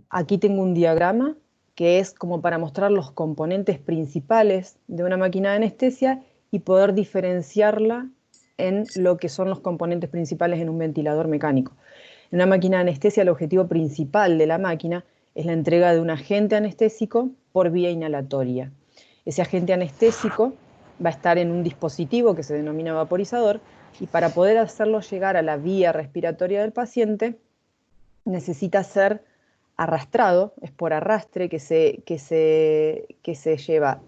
Aquí tengo un diagrama que es como para mostrar los componentes principales de una máquina de anestesia y poder diferenciarla en lo que son los componentes principales en un ventilador mecánico. En una máquina de anestesia, el objetivo principal de la máquina es la entrega de un agente anestésico por vía inhalatoria. Ese agente anestésico va a estar en un dispositivo que se denomina vaporizador, y para poder hacerlo llegar a la vía respiratoria del paciente necesita ser arrastrado, es por arrastre que se lleva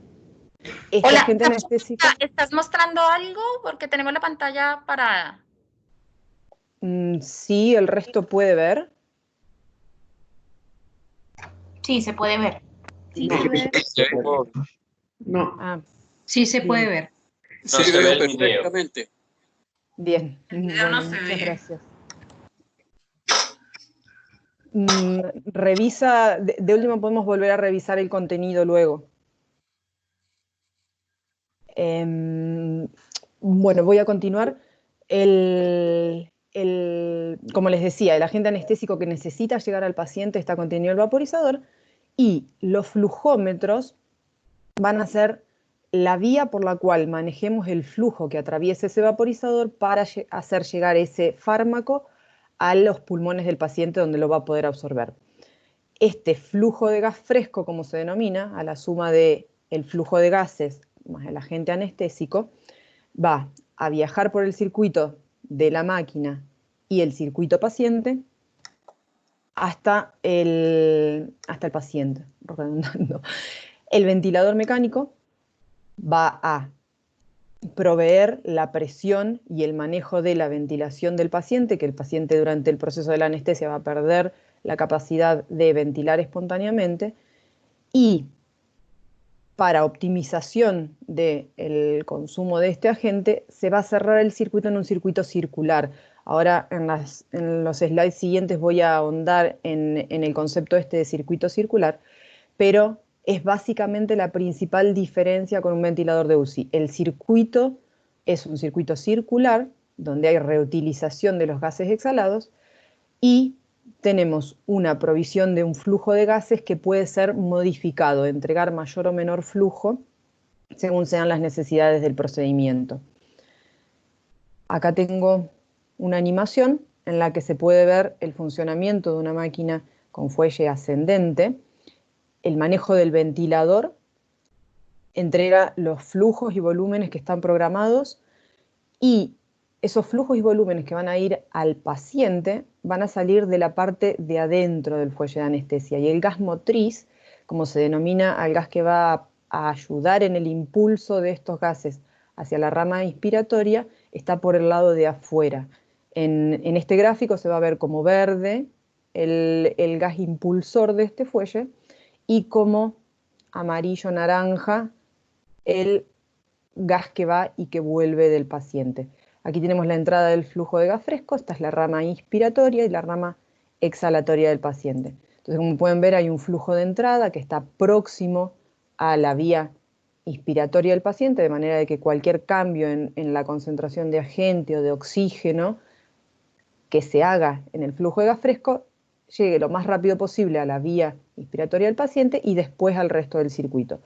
este Hola, agente anestésico. ¿estás mostrando algo? Porque tenemos la pantalla parada. Sí, el resto puede ver. Sí, se puede ver. Sí, No, se ve. no. Ah, Sí, se puede bien, ver. Sí, se ve veo el video. perfectamente. bien. El video Bueno, no se muchas ve. gracias. Revisa, de último podemos volver a revisar el contenido luego. Bueno, voy a continuar. Como les decía, el agente anestésico que necesita llegar al paciente está contenido en el vaporizador, y los flujómetros van a ser la vía por la cual manejemos el flujo que atraviesa ese vaporizador para hacer llegar ese fármaco a los pulmones del paciente, donde lo va a poder absorber. Este flujo de gas fresco, como se denomina, a la suma del flujo de gases más el agente anestésico, va a viajar por el circuito de la máquina y el circuito paciente hasta el paciente, redundando. El ventilador mecánico va a proveer la presión y el manejo de la ventilación del paciente, que el paciente durante el proceso de la anestesia va a perder la capacidad de ventilar espontáneamente, y para optimización del consumo de este agente se va a cerrar el circuito en un circuito circular. Ahora en los slides siguientes voy a ahondar en el concepto este de circuito circular, pero es básicamente la principal diferencia con un ventilador de UCI. El circuito es un circuito circular, donde hay reutilización de los gases exhalados, y tenemos una provisión de un flujo de gases que puede ser modificado, entregar mayor o menor flujo según sean las necesidades del procedimiento. Acá tengo una animación en la que se puede ver el funcionamiento de una máquina con fuelle ascendente. El manejo del ventilador entrega los flujos y volúmenes que están programados, y esos flujos y volúmenes que van a ir al paciente van a salir de la parte de adentro del fuelle de anestesia, y el gas motriz, como se denomina al gas que va a ayudar en el impulso de estos gases hacia la rama inspiratoria, está por el lado de afuera. En este gráfico se va a ver como verde el gas impulsor de este fuelle, y como amarillo-naranja el gas que va y que vuelve del paciente. Aquí tenemos la entrada del flujo de gas fresco, esta es la rama inspiratoria y la rama exhalatoria del paciente. Entonces, como pueden ver, hay un flujo de entrada que está próximo a la vía inspiratoria del paciente, de manera de que cualquier cambio en la concentración de agente o de oxígeno que se haga en el flujo de gas fresco llegue lo más rápido posible a la vía inspiratoria del paciente y después al resto del circuito.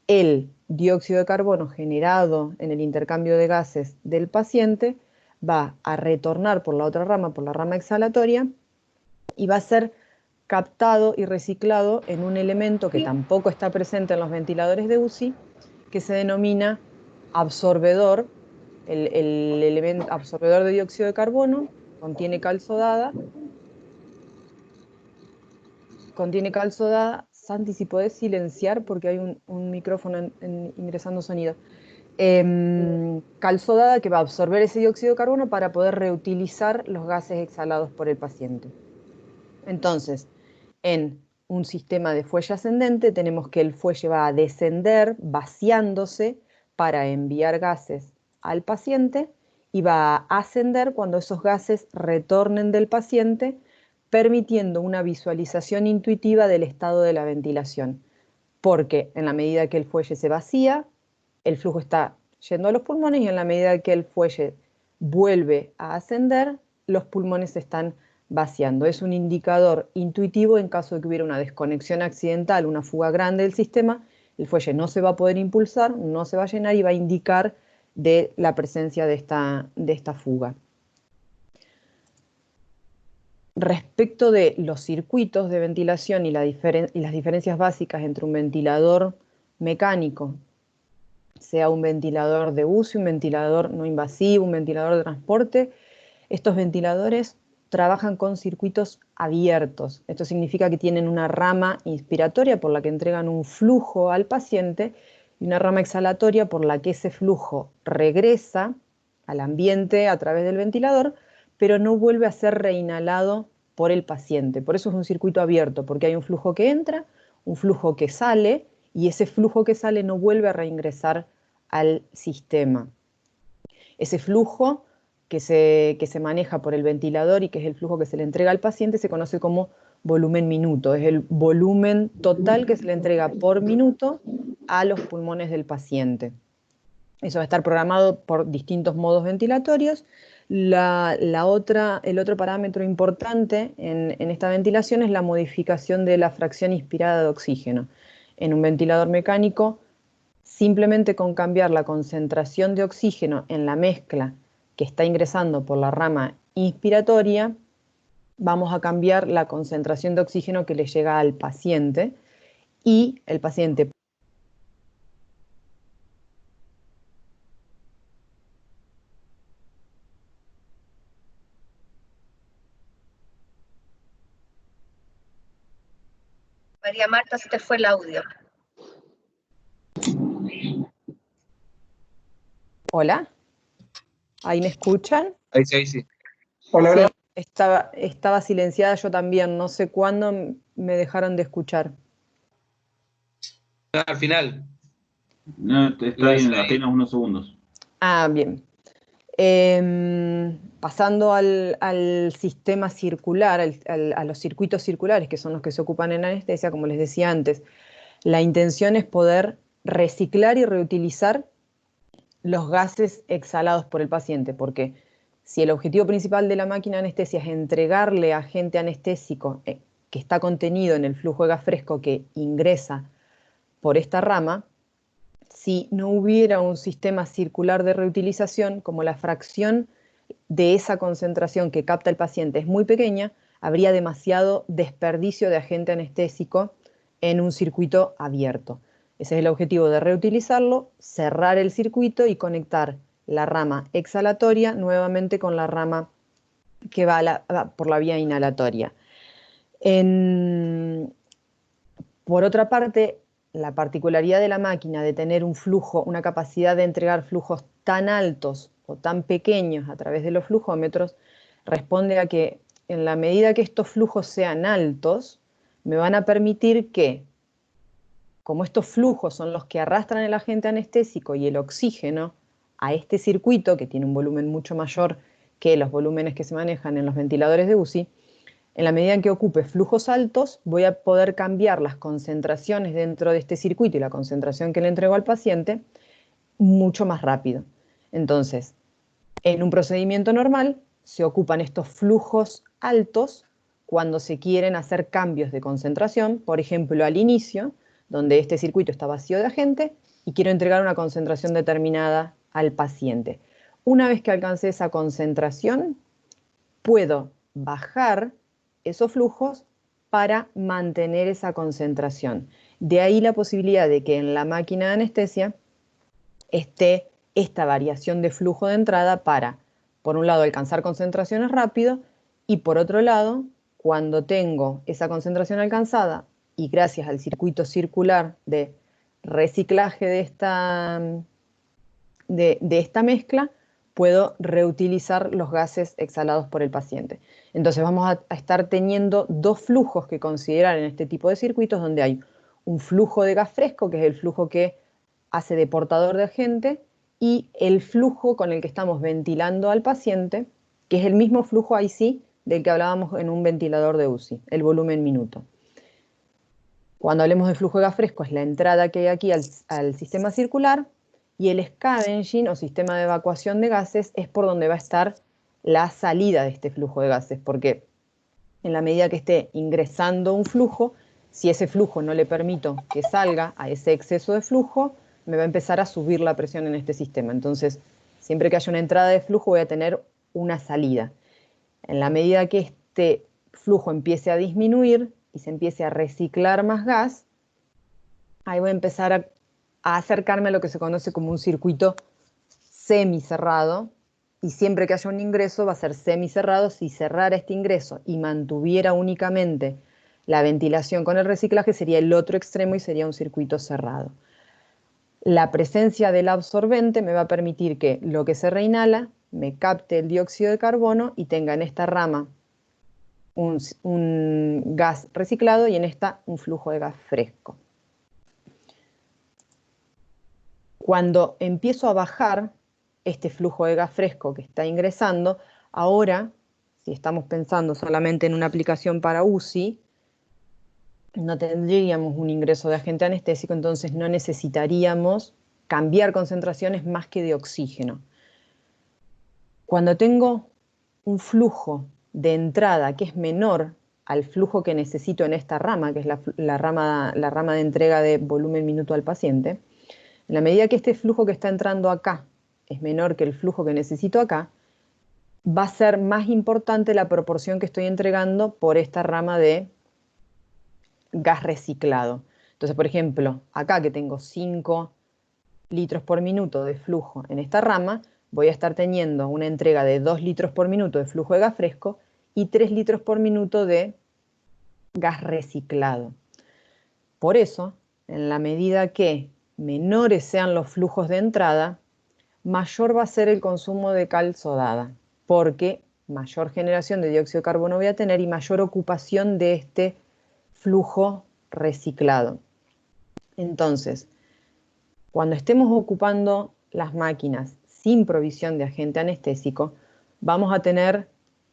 El dióxido de carbono generado en el intercambio de gases del paciente va a retornar por la otra rama, por la rama exhalatoria, y va a ser captado y reciclado en un elemento que tampoco está presente en los ventiladores de UCI, que se denomina absorbedor. El elemento absorbedor de dióxido de carbono contiene cal sodada. Santi, si podés silenciar porque hay un micrófono ingresando sonido. Cal sodada que va a absorber ese dióxido de carbono para poder reutilizar los gases exhalados por el paciente. Entonces, en un sistema de fuelle ascendente tenemos que el fuelle va a descender vaciándose para enviar gases al paciente, y va a ascender cuando esos gases retornen del paciente, permitiendo una visualización intuitiva del estado de la ventilación, porque en la medida que el fuelle se vacía, el flujo está yendo a los pulmones, y en la medida que el fuelle vuelve a ascender, los pulmones están vaciando. Es un indicador intuitivo en caso de que hubiera una desconexión accidental, una fuga grande del sistema, el fuelle no se va a poder impulsar, no se va a llenar y va a indicar de la presencia de esta fuga. Respecto de los circuitos de ventilación y las diferencias básicas entre un ventilador mecánico, sea un ventilador de UCI, un ventilador no invasivo, un ventilador de transporte, estos ventiladores trabajan con circuitos abiertos. Esto significa que tienen una rama inspiratoria por la que entregan un flujo al paciente y una rama exhalatoria por la que ese flujo regresa al ambiente a través del ventilador, pero no vuelve a ser reinhalado por el paciente. Por eso es un circuito abierto, porque hay un flujo que entra, un flujo que sale, y ese flujo que sale no vuelve a reingresar al sistema. Ese flujo que se maneja por el ventilador y que es el flujo que se le entrega al paciente se conoce como volumen minuto. Es el volumen total que se le entrega por minuto a los pulmones del paciente. Eso va a estar programado por distintos modos ventilatorios. El otro parámetro importante en esta ventilación es la modificación de la fracción inspirada de oxígeno. En un ventilador mecánico, simplemente con cambiar la concentración de oxígeno en la mezcla que está ingresando por la rama inspiratoria, vamos a cambiar la concentración de oxígeno que le llega al paciente y el paciente María Marta, se te fue el audio. Hola, ¿ahí me escuchan? Ahí sí, ahí sí. Hola, sí, estaba silenciada yo también, no sé cuándo me dejaron de escuchar. Al final. No, está bien, apenas unos segundos. Ah, bien. Pasando al sistema circular, a los circuitos circulares, que son los que se ocupan en anestesia, como les decía antes, la intención es poder reciclar y reutilizar los gases exhalados por el paciente, porque si el objetivo principal de la máquina de anestesia es entregarle agente anestésico que está contenido en el flujo de gas fresco que ingresa por esta rama, si no hubiera un sistema circular de reutilización, como la fracción de esa concentración que capta el paciente es muy pequeña, habría demasiado desperdicio de agente anestésico en un circuito abierto. Ese es el objetivo de reutilizarlo, cerrar el circuito y conectar la rama exhalatoria nuevamente con la rama que va por la vía inhalatoria. Por otra parte, la particularidad de la máquina de tener un flujo, una capacidad de entregar flujos tan altos o tan pequeños a través de los flujómetros, responde a que en la medida que estos flujos sean altos, me van a permitir que, como estos flujos son los que arrastran el agente anestésico y el oxígeno a este circuito, que tiene un volumen mucho mayor que los volúmenes que se manejan en los ventiladores de UCI, en la medida en que ocupe flujos altos, voy a poder cambiar las concentraciones dentro de este circuito y la concentración que le entrego al paciente mucho más rápido. Entonces, en un procedimiento normal, se ocupan estos flujos altos cuando se quieren hacer cambios de concentración, por ejemplo, al inicio, donde este circuito está vacío de agente y quiero entregar una concentración determinada al paciente. Una vez que alcance esa concentración, puedo bajar esos flujos para mantener esa concentración. De ahí la posibilidad de que en la máquina de anestesia esté esta variación de flujo de entrada para, por un lado, alcanzar concentraciones rápido y por otro lado, cuando tengo esa concentración alcanzada y gracias al circuito circular de reciclaje de esta mezcla, puedo reutilizar los gases exhalados por el paciente. Entonces vamos a estar teniendo dos flujos que considerar en este tipo de circuitos, donde hay un flujo de gas fresco, que es el flujo que hace de portador de agente, y el flujo con el que estamos ventilando al paciente, que es el mismo flujo ahí sí del que hablábamos en un ventilador de UCI, el volumen minuto. Cuando hablemos de flujo de gas fresco es la entrada que hay aquí al sistema circular, y el scavenging o sistema de evacuación de gases es por donde va a estar la salida de este flujo de gases, porque en la medida que esté ingresando un flujo, si ese flujo no le permito que salga a ese exceso de flujo, me va a empezar a subir la presión en este sistema. Entonces, siempre que haya una entrada de flujo, voy a tener una salida. En la medida que este flujo empiece a disminuir y se empiece a reciclar más gas, ahí voy a empezar a acercarme a lo que se conoce como un circuito semicerrado, y siempre que haya un ingreso va a ser semicerrado. Si cerrara este ingreso y mantuviera únicamente la ventilación con el reciclaje, sería el otro extremo y sería un circuito cerrado. La presencia del absorbente me va a permitir que lo que se reinhala me capte el dióxido de carbono y tenga en esta rama un gas reciclado y en esta un flujo de gas fresco. Cuando empiezo a bajar este flujo de gas fresco que está ingresando, ahora, si estamos pensando solamente en una aplicación para UCI, no tendríamos un ingreso de agente anestésico, entonces no necesitaríamos cambiar concentraciones más que de oxígeno. Cuando tengo un flujo de entrada que es menor al flujo que necesito en esta rama, que es la rama de entrega de volumen minuto al paciente, en la medida que este flujo que está entrando acá es menor que el flujo que necesito acá, va a ser más importante la proporción que estoy entregando por esta rama de gas reciclado. Entonces, por ejemplo, acá que tengo 5 litros por minuto de flujo en esta rama, voy a estar teniendo una entrega de 2 litros por minuto de flujo de gas fresco y 3 litros por minuto de gas reciclado. Por eso, en la medida que menores sean los flujos de entrada, mayor va a ser el consumo de cal sodada, porque mayor generación de dióxido de carbono voy a tener y mayor ocupación de este flujo reciclado. Entonces, cuando estemos ocupando las máquinas sin provisión de agente anestésico, vamos a tener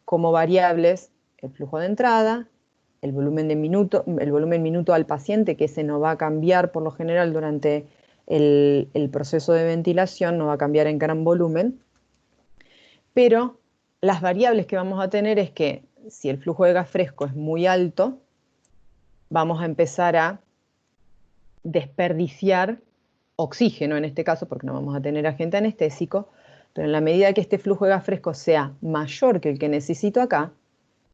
como variables el flujo de entrada, el volumen minuto al paciente, que ese no va a cambiar por lo general durante el proceso de ventilación, no va a cambiar en gran volumen, pero las variables que vamos a tener es que si el flujo de gas fresco es muy alto, vamos a empezar a desperdiciar oxígeno en este caso, porque no vamos a tener agente anestésico, pero en la medida que este flujo de gas fresco sea mayor que el que necesito acá,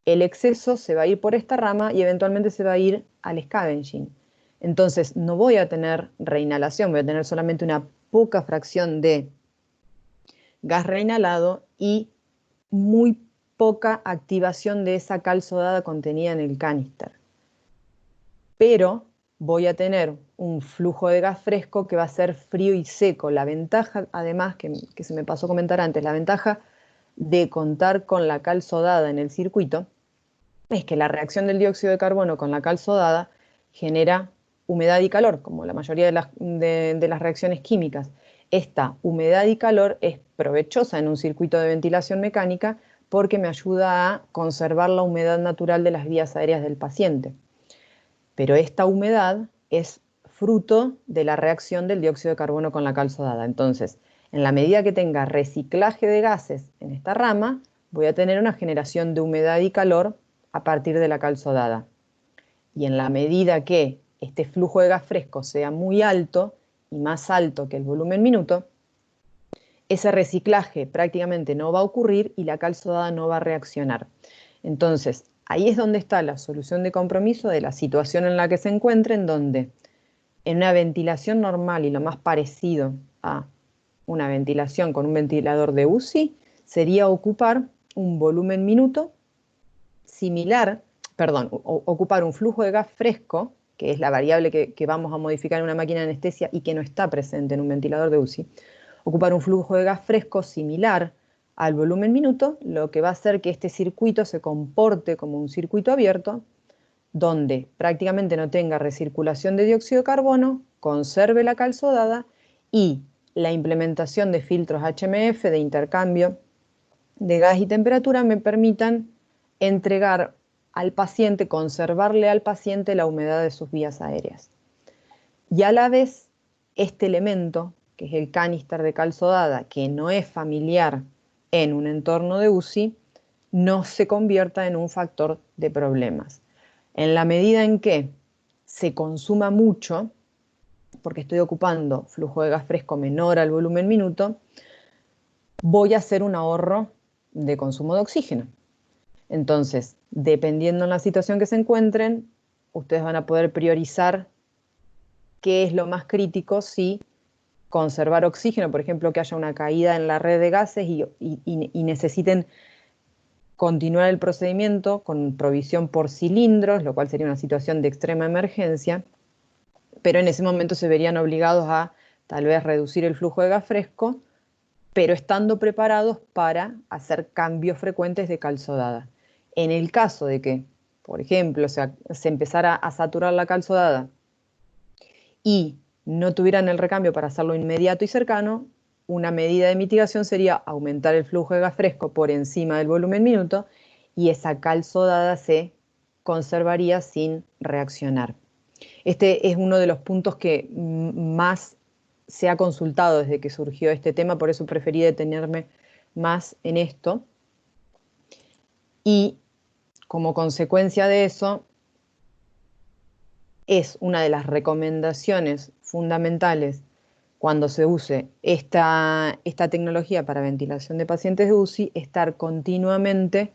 el exceso se va a ir por esta rama y eventualmente se va a ir al scavenging. Entonces no voy a tener reinhalación, voy a tener solamente una poca fracción de gas reinhalado y muy poca activación de esa cal sodada contenida en el canister. Pero voy a tener un flujo de gas fresco que va a ser frío y seco. La ventaja, además, que se me pasó a comentar antes, la ventaja de contar con la cal sodada en el circuito es que la reacción del dióxido de carbono con la cal sodada genera humedad y calor, como la mayoría de las reacciones químicas. Esta humedad y calor es provechosa en un circuito de ventilación mecánica porque me ayuda a conservar la humedad natural de las vías aéreas del paciente. Pero esta humedad es fruto de la reacción del dióxido de carbono con la cal sodada. Entonces, en la medida que tenga reciclaje de gases en esta rama, voy a tener una generación de humedad y calor a partir de la cal sodada. Y en la medida que este flujo de gas fresco sea muy alto y más alto que el volumen minuto, ese reciclaje prácticamente no va a ocurrir y la cal sodada no va a reaccionar. Entonces, ahí es donde está la solución de compromiso de la situación en la que se encuentra, en donde en una ventilación normal y lo más parecido a una ventilación con un ventilador de UCI sería ocupar un volumen minuto similar, ocupar un flujo de gas fresco, que es la variable que vamos a modificar en una máquina de anestesia y que no está presente en un ventilador de UCI, ocupar un flujo de gas fresco similar al volumen minuto, lo que va a hacer que este circuito se comporte como un circuito abierto, donde prácticamente no tenga recirculación de dióxido de carbono, conserve la cal sodada y la implementación de filtros HMF de intercambio de gas y temperatura me permitan entregar al paciente, conservarle al paciente la humedad de sus vías aéreas. Y a la vez, este elemento, que es el canister de cal sodada, que no es familiar en un entorno de UCI, no se convierta en un factor de problemas. En la medida en que se consuma mucho, porque estoy ocupando flujo de gas fresco menor al volumen minuto, voy a hacer un ahorro de consumo de oxígeno. Entonces, dependiendo de la situación que se encuentren, ustedes van a poder priorizar qué es lo más crítico, si conservar oxígeno, por ejemplo, que haya una caída en la red de gases y necesiten continuar el procedimiento con provisión por cilindros, lo cual sería una situación de extrema emergencia, pero en ese momento se verían obligados a tal vez reducir el flujo de gas fresco, pero estando preparados para hacer cambios frecuentes de calzodada. En el caso de que, por ejemplo, se empezara a saturar la calzodada y no tuvieran el recambio para hacerlo inmediato y cercano, una medida de mitigación sería aumentar el flujo de gas fresco por encima del volumen minuto y esa calzodada se conservaría sin reaccionar. Este es uno de los puntos que más se ha consultado desde que surgió este tema, por eso preferí detenerme más en esto. Y como consecuencia de eso, es una de las recomendaciones fundamentales cuando se use esta tecnología para ventilación de pacientes de UCI, estar continuamente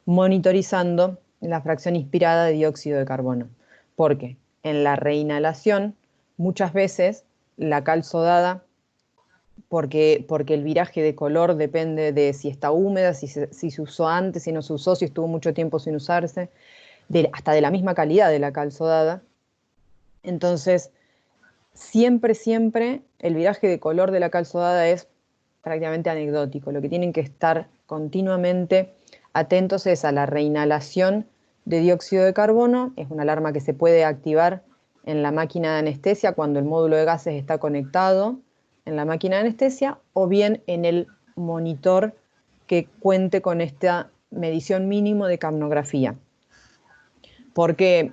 monitorizando la fracción inspirada de dióxido de carbono. Porque en la reinhalación, muchas veces la calzodada, porque el viraje de color depende de si está húmeda, si se usó antes, si no se usó, si estuvo mucho tiempo sin usarse, hasta de la misma calidad de la calzodada. Entonces, siempre el viraje de color de la calzodada es prácticamente anecdótico. Lo que tienen que estar continuamente atentos es a la reinhalación de dióxido de carbono. Es una alarma que se puede activar en la máquina de anestesia cuando el módulo de gases está conectado en la máquina de anestesia, o bien en el monitor que cuente con esta medición mínimo de capnografía. Porque,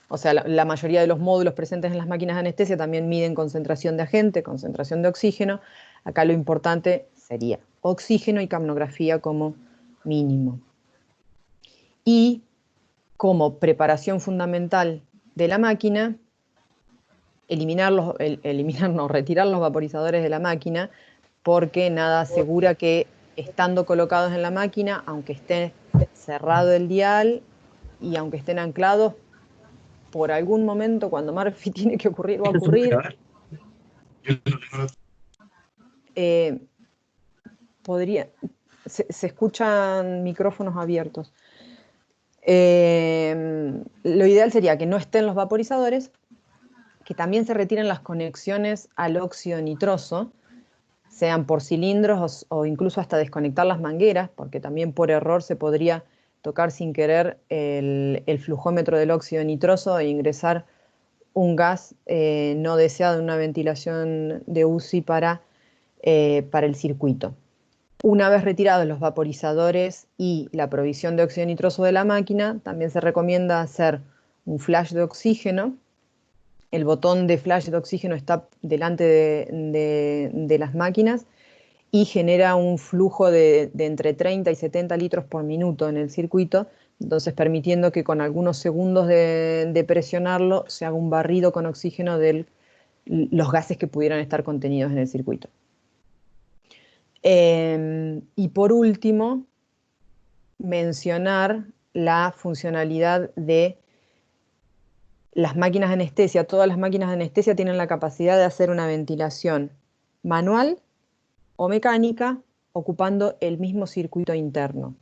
o sea, la mayoría de los módulos presentes en las máquinas de anestesia también miden concentración de agente, concentración de oxígeno. Acá lo importante sería oxígeno y capnografía como mínimo. Y como preparación fundamental de la máquina, retirar los vaporizadores de la máquina, porque nada asegura que estando colocados en la máquina, aunque esté cerrado el dial y aunque estén anclados, por algún momento cuando Murphy tiene que ocurrir, va a ocurrir. Se escuchan micrófonos abiertos. Lo ideal sería que no estén los vaporizadores, que también se retiren las conexiones al óxido nitroso, sean por cilindros o incluso hasta desconectar las mangueras, porque también por error se podría tocar sin querer el flujómetro del óxido nitroso e ingresar un gas no deseado en una ventilación de UCI para el circuito. Una vez retirados los vaporizadores y la provisión de óxido nitroso de la máquina, también se recomienda hacer un flash de oxígeno. El botón de flash de oxígeno está delante de las máquinas y genera un flujo de entre 30 y 70 litros por minuto en el circuito, entonces permitiendo que con algunos segundos de presionarlo se haga un barrido con oxígeno de los gases que pudieran estar contenidos en el circuito. Y por último, mencionar la funcionalidad de las máquinas de anestesia. Todas las máquinas de anestesia tienen la capacidad de hacer una ventilación manual o mecánica ocupando el mismo circuito interno.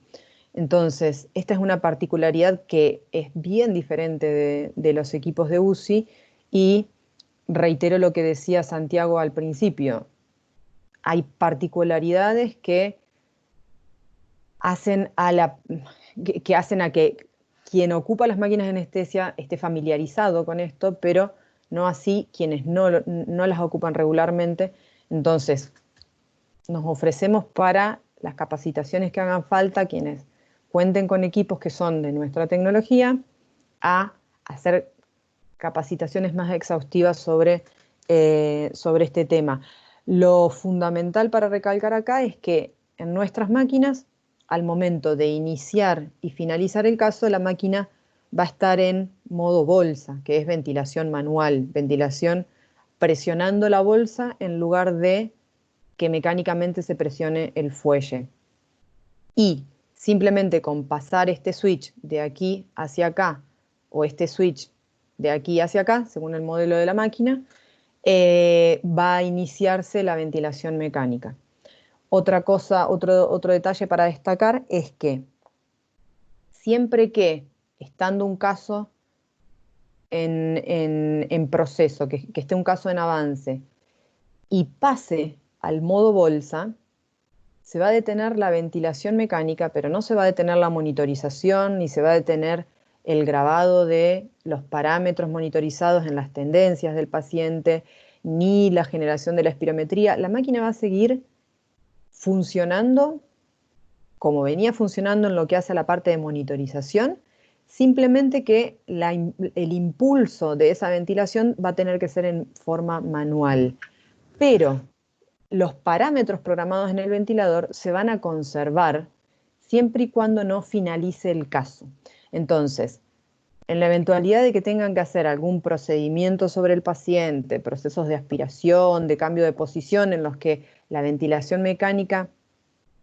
Entonces, esta es una particularidad que es bien diferente de los equipos de UCI y reitero lo que decía Santiago al principio. Hay particularidades que hacen a que quien ocupa las máquinas de anestesia esté familiarizado con esto, pero no así quienes no las ocupan regularmente. Entonces, nos ofrecemos para las capacitaciones que hagan falta, quienes cuenten con equipos que son de nuestra tecnología, a hacer capacitaciones más exhaustivas sobre este tema. Lo fundamental para recalcar acá es que en nuestras máquinas al momento de iniciar y finalizar el caso, la máquina va a estar en modo bolsa, que es ventilación manual, ventilación presionando la bolsa en lugar de que mecánicamente se presione el fuelle. Y simplemente con pasar este switch de aquí hacia acá o este switch de aquí hacia acá, según el modelo de la máquina, va a iniciarse la ventilación mecánica. Otra cosa, otro detalle para destacar es que siempre que, estando un caso en proceso, que esté un caso en avance y pase al modo bolsa, se va a detener la ventilación mecánica, pero no se va a detener la monitorización, ni se va a detener el grabado de los parámetros monitorizados en las tendencias del paciente, ni la generación de la espirometría. La máquina va a seguir funcionando como venía funcionando en lo que hace a la parte de monitorización, simplemente que el impulso de esa ventilación va a tener que ser en forma manual. Pero los parámetros programados en el ventilador se van a conservar siempre y cuando no finalice el caso. Entonces, en la eventualidad de que tengan que hacer algún procedimiento sobre el paciente, procesos de aspiración, de cambio de posición en los que la ventilación mecánica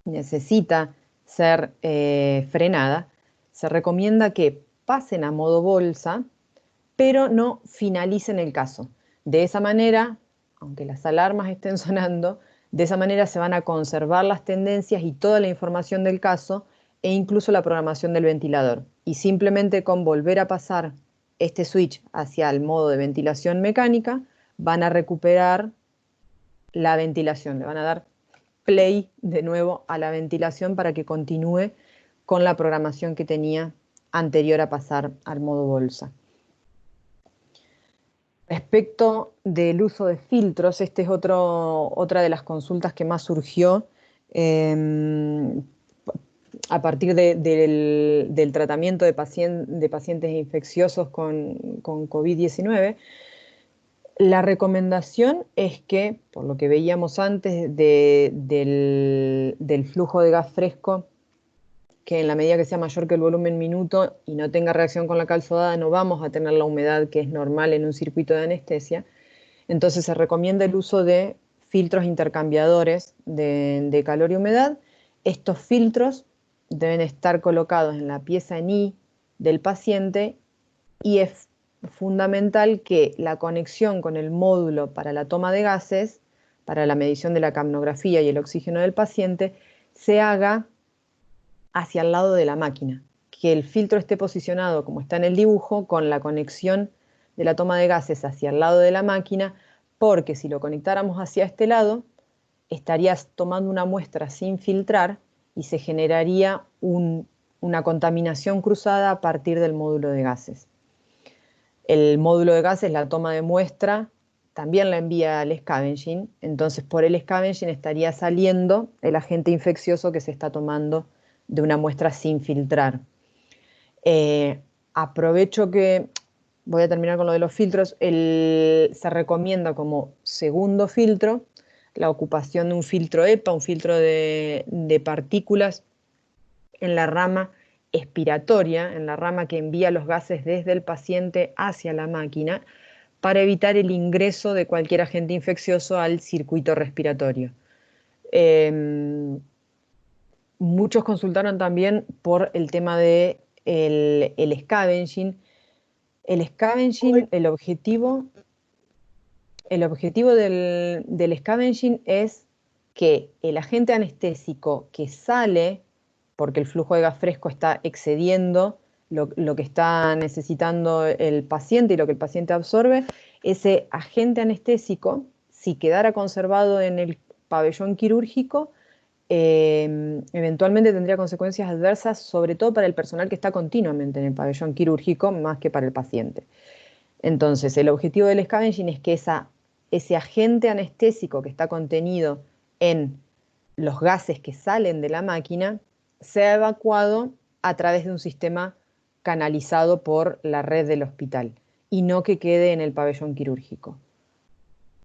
necesita ser frenada, se recomienda que pasen a modo bolsa, pero no finalicen el caso. De esa manera, aunque las alarmas estén sonando, de esa manera se van a conservar las tendencias y toda la información del caso e incluso la programación del ventilador. Y simplemente con volver a pasar este switch hacia el modo de ventilación mecánica, van a recuperar la ventilación, le van a dar play de nuevo a la ventilación para que continúe con la programación que tenía anterior a pasar al modo bolsa. Respecto del uso de filtros, esta es otra de las consultas que más surgió a partir del tratamiento de pacientes infecciosos con COVID-19. La recomendación es que, por lo que veíamos antes del flujo de gas fresco, que en la medida que sea mayor que el volumen minuto y no tenga reacción con la cal sodada, no vamos a tener la humedad que es normal en un circuito de anestesia. Entonces se recomienda el uso de filtros intercambiadores de calor y humedad. Estos filtros deben estar colocados en la pieza en I del paciente y es fundamental que la conexión con el módulo para la toma de gases, para la medición de la capnografía y el oxígeno del paciente, se haga hacia el lado de la máquina, que el filtro esté posicionado como está en el dibujo, con la conexión de la toma de gases hacia el lado de la máquina, porque si lo conectáramos hacia este lado, estarías tomando una muestra sin filtrar y se generaría una contaminación cruzada a partir del módulo de gases. El módulo de gases, la toma de muestra, también la envía al scavenging, entonces por el scavenging estaría saliendo el agente infeccioso que se está tomando de una muestra sin filtrar. Aprovecho que voy a terminar con lo de los filtros. Se recomienda como segundo filtro la ocupación de un filtro EPA, un filtro de partículas en la rama expiratoria, en la rama que envía los gases desde el paciente hacia la máquina, para evitar el ingreso de cualquier agente infeccioso al circuito respiratorio. Muchos consultaron también por el tema del scavenging. El scavenging, el objetivo del scavenging es que el agente anestésico que sale, porque el flujo de gas fresco está excediendo lo que está necesitando el paciente y lo que el paciente absorbe, ese agente anestésico, si quedara conservado en el pabellón quirúrgico, eventualmente tendría consecuencias adversas, sobre todo para el personal que está continuamente en el pabellón quirúrgico, más que para el paciente. Entonces, el objetivo del scavenging es que ese agente anestésico que está contenido en los gases que salen de la máquina sea evacuado a través de un sistema canalizado por la red del hospital y no que quede en el pabellón quirúrgico.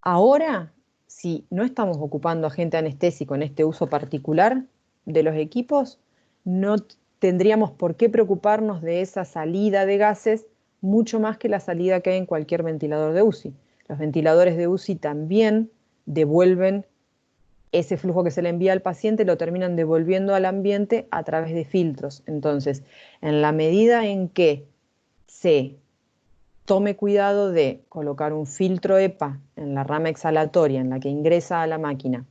Ahora, si no estamos ocupando agente anestésico en este uso particular de los equipos, no tendríamos por qué preocuparnos de esa salida de gases mucho más que la salida que hay en cualquier ventilador de UCI. Los ventiladores de UCI también devuelven ese flujo que se le envía al paciente, lo terminan devolviendo al ambiente a través de filtros. Entonces, en la medida en que se tome cuidado de colocar un filtro EPA en la rama exhalatoria en la que ingresa a la máquina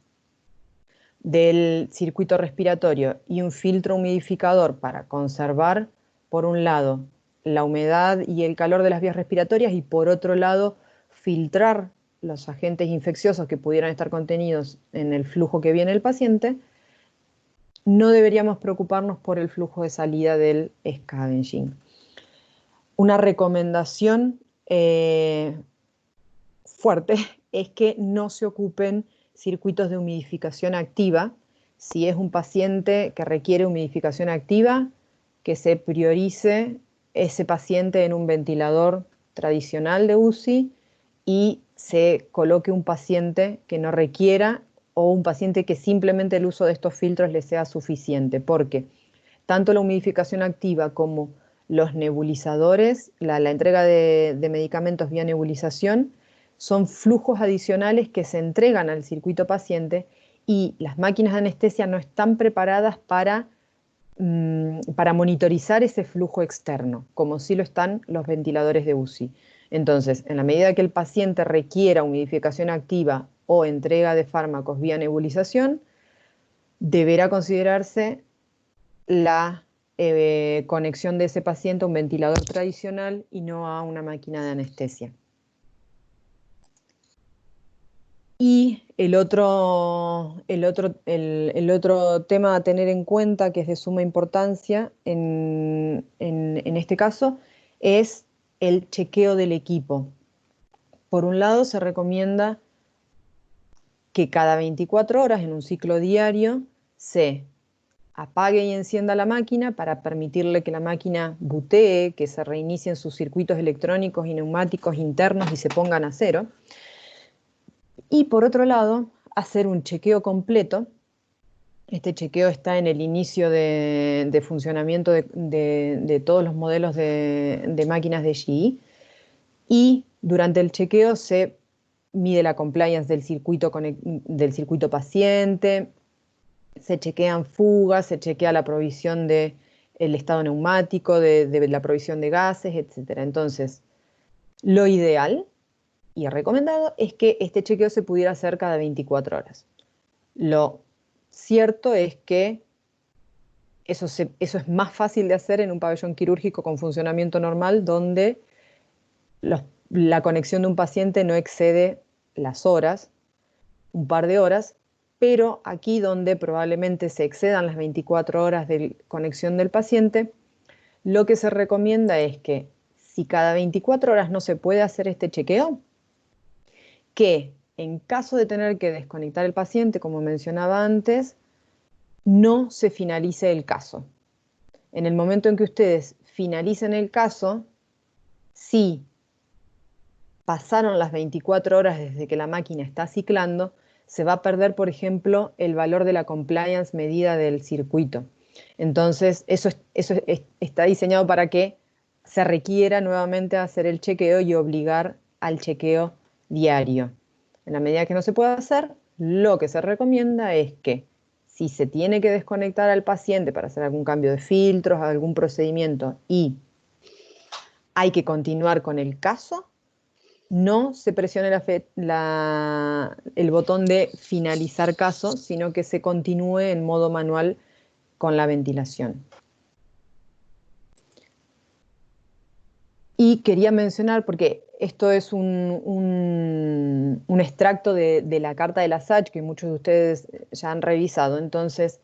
del circuito respiratorio y un filtro humidificador para conservar, por un lado, la humedad y el calor de las vías respiratorias y por otro lado, filtrar los agentes infecciosos que pudieran estar contenidos en el flujo que viene el paciente, no deberíamos preocuparnos por el flujo de salida del scavenging. Una recomendación fuerte es que no se ocupen circuitos de humidificación activa. Si es un paciente que requiere humidificación activa, que se priorice ese paciente en un ventilador tradicional de UCI y se coloque un paciente que no requiera o un paciente que simplemente el uso de estos filtros le sea suficiente, porque tanto la humidificación activa como los nebulizadores, la entrega de medicamentos vía nebulización, son flujos adicionales que se entregan al circuito paciente y las máquinas de anestesia no están preparadas para monitorizar ese flujo externo, como sí lo están los ventiladores de UCI. Entonces, en la medida que el paciente requiera humidificación activa o entrega de fármacos vía nebulización, deberá considerarse la conexión de ese paciente a un ventilador tradicional y no a una máquina de anestesia. Y el otro tema a tener en cuenta, que es de suma importancia en este caso, es el chequeo del equipo. Por un lado, se recomienda que cada 24 horas en un ciclo diario se apague y encienda la máquina para permitirle que la máquina butee, que se reinicien sus circuitos electrónicos y neumáticos internos y se pongan a cero. Y por otro lado, hacer un chequeo completo. Este chequeo está en el inicio de funcionamiento de todos los modelos de máquinas de GE. Y durante el chequeo se mide la compliance del circuito paciente, se chequean fugas, se chequea la provisión del estado neumático, de la provisión de gases, etc. Entonces, lo ideal y recomendado es que este chequeo se pudiera hacer cada 24 horas. Lo cierto es que eso es más fácil de hacer en un pabellón quirúrgico con funcionamiento normal, donde la conexión de un paciente no excede las horas, un par de horas, pero aquí donde probablemente se excedan las 24 horas de conexión del paciente, lo que se recomienda es que si cada 24 horas no se puede hacer este chequeo, que en caso de tener que desconectar el paciente, como mencionaba antes, no se finalice el caso. En el momento en que ustedes finalicen el caso, si pasaron las 24 horas desde que la máquina está ciclando, se va a perder, por ejemplo, el valor de la compliance medida del circuito. Entonces, eso está diseñado para que se requiera nuevamente hacer el chequeo y obligar al chequeo diario. En la medida que no se pueda hacer, lo que se recomienda es que si se tiene que desconectar al paciente para hacer algún cambio de filtros, algún procedimiento y hay que continuar con el caso, no se presione el botón de finalizar caso, sino que se continúe en modo manual con la ventilación. Y quería mencionar, porque esto es un extracto de la carta de la SACH que muchos de ustedes ya han revisado. Entonces,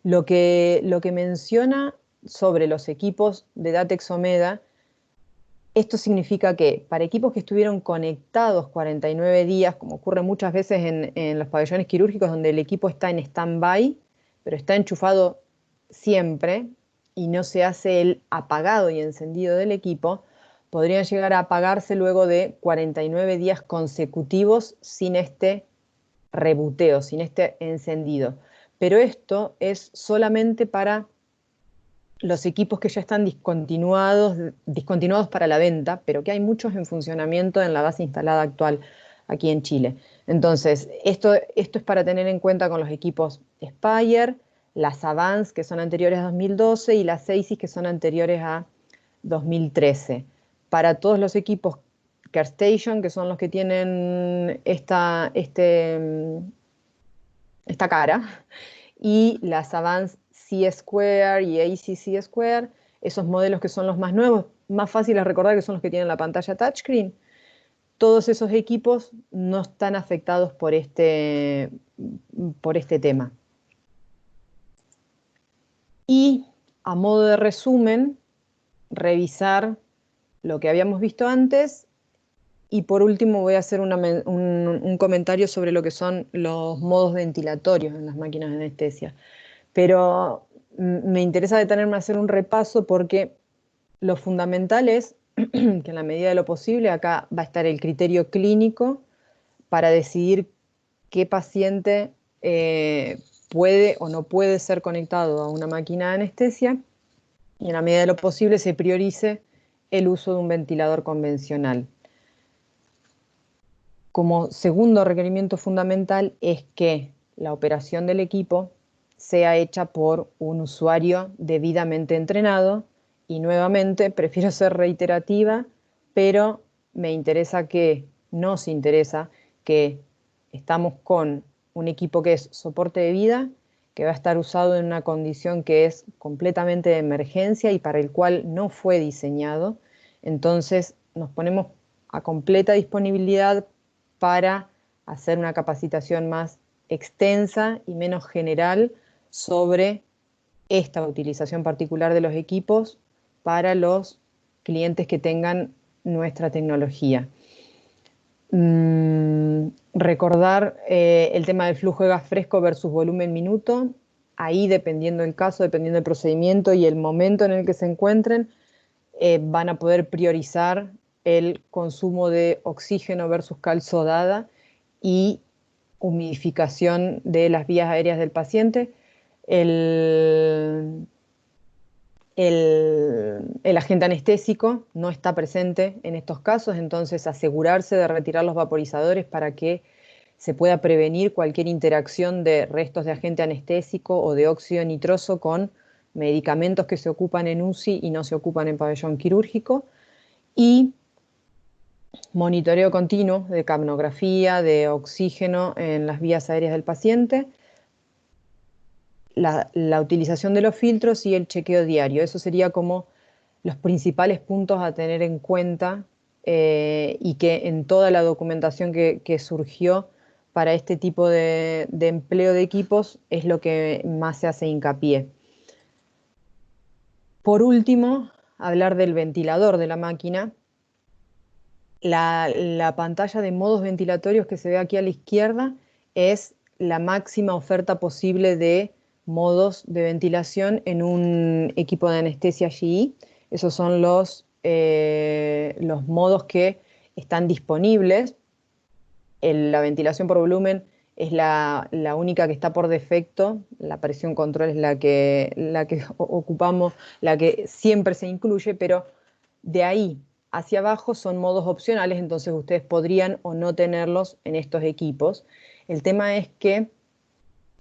lo que menciona sobre los equipos de Datex Omeda, esto significa que para equipos que estuvieron conectados 49 días, como ocurre muchas veces en los pabellones quirúrgicos donde el equipo está en stand-by, pero está enchufado siempre y no se hace el apagado y encendido del equipo, podrían llegar a apagarse luego de 49 días consecutivos sin este rebuteo, sin este encendido. Pero esto es solamente para los equipos que ya están discontinuados para la venta, pero que hay muchos en funcionamiento en la base instalada actual aquí en Chile. Entonces, esto es para tener en cuenta con los equipos Spire, las Avance, que son anteriores a 2012, y las Aesys, que son anteriores a 2013. Para todos los equipos CareStation, que son los que tienen esta cara, y las Avance C-Square y ACC Square, esos modelos que son los más nuevos, más fáciles de recordar, que son los que tienen la pantalla touchscreen. Todos esos equipos no están afectados por este tema. Y a modo de resumen, revisar lo que habíamos visto antes, y por último voy a hacer un comentario sobre lo que son los modos ventilatorios en las máquinas de anestesia. Pero me interesa detenerme a hacer un repaso porque lo fundamental es que en la medida de lo posible acá va a estar el criterio clínico para decidir qué paciente puede o no puede ser conectado a una máquina de anestesia, y en la medida de lo posible se priorice el uso de un ventilador convencional. Como segundo requerimiento fundamental es que la operación del equipo sea hecha por un usuario debidamente entrenado, y nuevamente prefiero ser reiterativa, pero nos interesa que estamos con un equipo que es soporte de vida, que va a estar usado en una condición que es completamente de emergencia y para el cual no fue diseñado. Entonces nos ponemos a completa disponibilidad para hacer una capacitación más extensa y menos general sobre esta utilización particular de los equipos para los clientes que tengan nuestra tecnología. Recordar el tema del flujo de gas fresco versus volumen minuto. Ahí, dependiendo del caso, dependiendo del procedimiento y el momento en el que se encuentren, van a poder priorizar el consumo de oxígeno versus cal sodada y humidificación de las vías aéreas del paciente. El agente anestésico no está presente en estos casos, entonces asegurarse de retirar los vaporizadores para que se pueda prevenir cualquier interacción de restos de agente anestésico o de óxido nitroso con medicamentos que se ocupan en UCI y no se ocupan en pabellón quirúrgico. Y monitoreo continuo de capnografía, de oxígeno en las vías aéreas del paciente, la utilización de los filtros y el chequeo diario. Eso sería como los principales puntos a tener en cuenta, y que en toda la documentación que surgió para este tipo de empleo de equipos es lo que más se hace hincapié. Por último, hablar del ventilador de la máquina. La pantalla de modos ventilatorios que se ve aquí a la izquierda es la máxima oferta posible de modos de ventilación en un equipo de anestesia GE. Esos son los modos que están disponibles. La ventilación por volumen es la única que está por defecto. La presión control es la que ocupamos, la que siempre se incluye, pero de ahí hacia abajo son modos opcionales, entonces ustedes podrían o no tenerlos en estos equipos. El tema es que,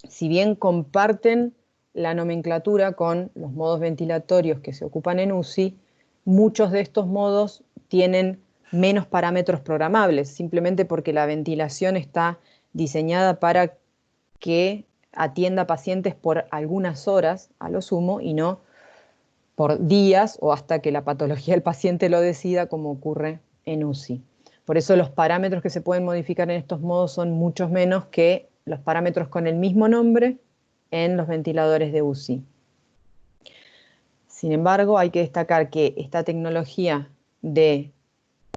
si bien comparten la nomenclatura con los modos ventilatorios que se ocupan en UCI, muchos de estos modos tienen menos parámetros programables, simplemente porque la ventilación está diseñada para que atienda pacientes por algunas horas a lo sumo y no por días o hasta que la patología del paciente lo decida, como ocurre en UCI. Por eso los parámetros que se pueden modificar en estos modos son muchos menos que los parámetros con el mismo nombre en los ventiladores de UCI. Sin embargo, hay que destacar que esta tecnología de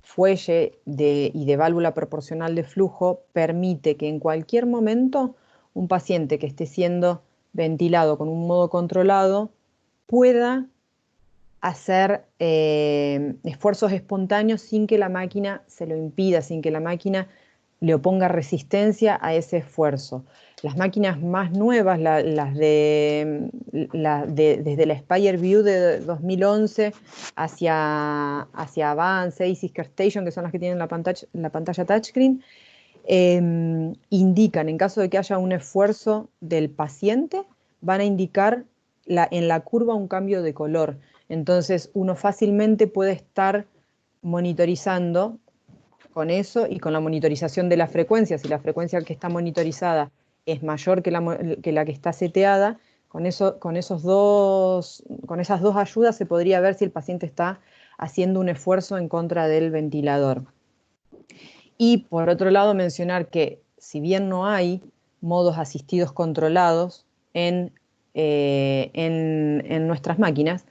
fuelle y de válvula proporcional de flujo permite que en cualquier momento un paciente que esté siendo ventilado con un modo controlado pueda hacer esfuerzos espontáneos sin que la máquina se lo impida, sin que la máquina le oponga resistencia a ese esfuerzo. Las máquinas más nuevas, desde la Spire View de 2011 hacia Avance, Aces, Station, que son las que tienen la pantalla touchscreen, indican, en caso de que haya un esfuerzo del paciente, van a indicar en la curva un cambio de color. Entonces, uno fácilmente puede estar monitorizando con eso y con la monitorización de la frecuencia. Si la frecuencia que está monitorizada es mayor que la que está seteada, con esas dos ayudas se podría ver si el paciente está haciendo un esfuerzo en contra del ventilador. Y por otro lado, mencionar que si bien no hay modos asistidos controlados en nuestras máquinas,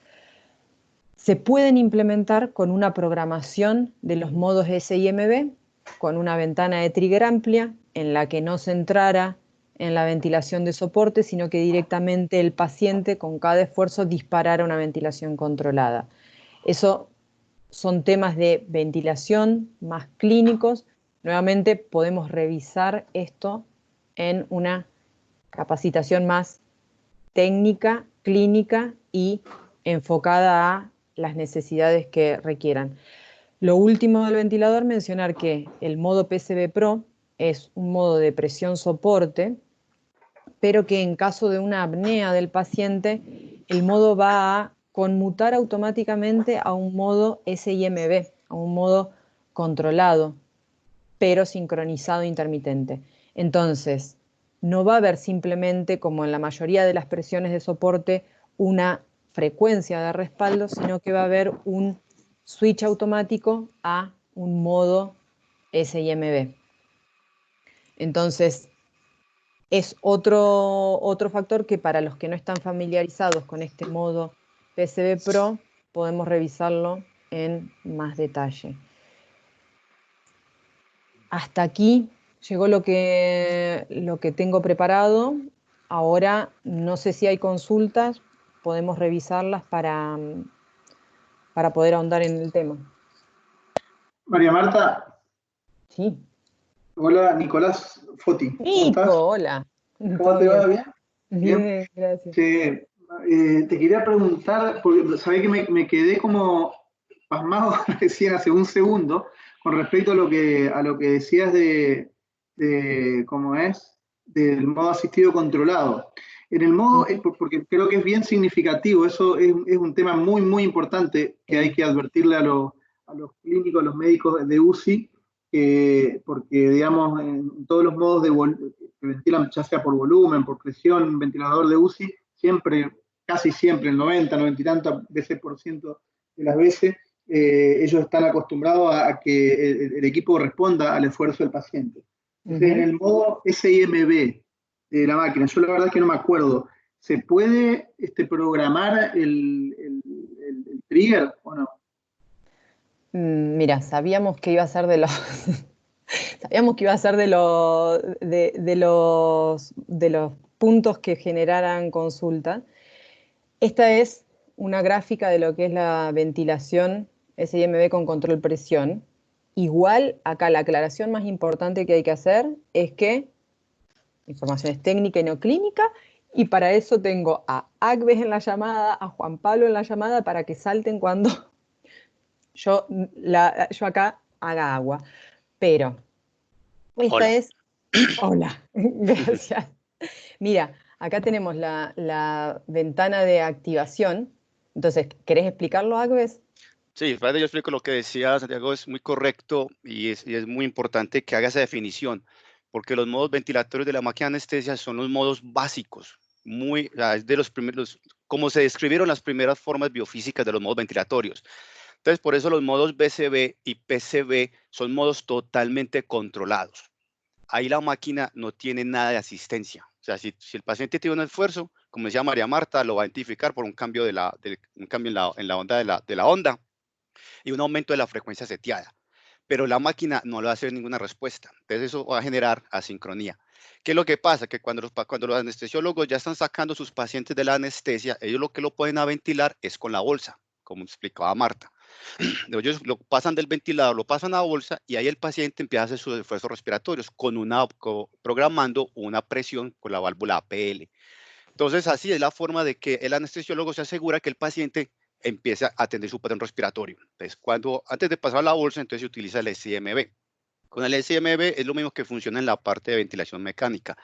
se pueden implementar con una programación de los modos SIMB, con una ventana de trigger amplia, en la que no se entrara en la ventilación de soporte, sino que directamente el paciente con cada esfuerzo disparara una ventilación controlada. Eso son temas de ventilación más clínicos. Nuevamente podemos revisar esto en una capacitación más técnica, clínica y enfocada a las necesidades que requieran. Lo último del ventilador, mencionar que el modo PCB Pro es un modo de presión soporte, pero que en caso de una apnea del paciente, el modo va a conmutar automáticamente a un modo SIMB, a un modo controlado, pero sincronizado intermitente. Entonces, no va a haber simplemente, como en la mayoría de las presiones de soporte, una frecuencia de respaldo, sino que va a haber un switch automático a un modo SIMB. Entonces, es otro factor que para los que no están familiarizados con este modo PCB Pro, podemos revisarlo en más detalle. Hasta aquí llegó lo que tengo preparado. Ahora no sé si hay consultas, podemos revisarlas para poder ahondar en el tema. María Marta. Sí. Hola, Nicolás Foti. Nico, hola. ¿Cómo te va? ¿Bien? Bien, gracias. Te quería preguntar, porque sabés que me quedé como pasmado recién hace un segundo con respecto a lo que decías de cómo es, del modo asistido controlado. En el modo, porque creo que es bien significativo, eso es un tema muy, muy importante que hay que advertirle a los clínicos, a los médicos de UCI, porque, digamos, en todos los modos que ventilan, ya sea por volumen, por presión, ventilador de UCI, siempre, casi siempre, el 90, 90 y tantas veces por ciento de las veces, ellos están acostumbrados a que el equipo responda al esfuerzo del paciente. Entonces, en el modo SIMB de la máquina, yo la verdad es que no me acuerdo, ¿se puede programar el trigger o no? Mira, sabíamos que iba a ser de los sabíamos que iba a ser de los puntos que generaran consulta. Esta es una gráfica de lo que es la ventilación SIMB con control presión. Igual, acá la aclaración más importante que hay que hacer es que información es técnica y no clínica, y para eso tengo a Agves en la llamada, a Juan Pablo en la llamada, para que salten cuando yo acá haga agua. Pero esta Hola. es... Hola, gracias. Mira, acá tenemos la ventana de activación. Entonces, ¿querés explicarlo, Agves? Sí, yo explico lo que decía Santiago, es muy correcto y es muy importante que haga esa definición, porque los modos ventilatorios de la máquina de anestesia son los modos básicos, es de los primeros, como se describieron las primeras formas biofísicas de los modos ventilatorios. Entonces, por eso los modos BCB y PCB son modos totalmente controlados. Ahí la máquina no tiene nada de asistencia. O sea, si el paciente tiene un esfuerzo, como decía María Marta, lo va a identificar por un cambio, en la onda de la onda y un aumento de la frecuencia seteada. Pero la máquina no le va a hacer ninguna respuesta. Entonces eso va a generar asincronía. ¿Qué es lo que pasa? Que cuando los anestesiólogos ya están sacando sus pacientes de la anestesia, ellos lo que lo pueden ventilar es con la bolsa, como explicaba Marta. Ellos lo pasan del ventilador, lo pasan a la bolsa y ahí el paciente empieza a hacer sus esfuerzos respiratorios programando una presión con la válvula APL. Entonces, así es la forma de que el anestesiólogo se asegura que el paciente empiece a atender su patrón respiratorio. Entonces, antes de pasar a la bolsa, entonces se utiliza el SIMB. Con el SIMB es lo mismo que funciona en la parte de ventilación mecánica.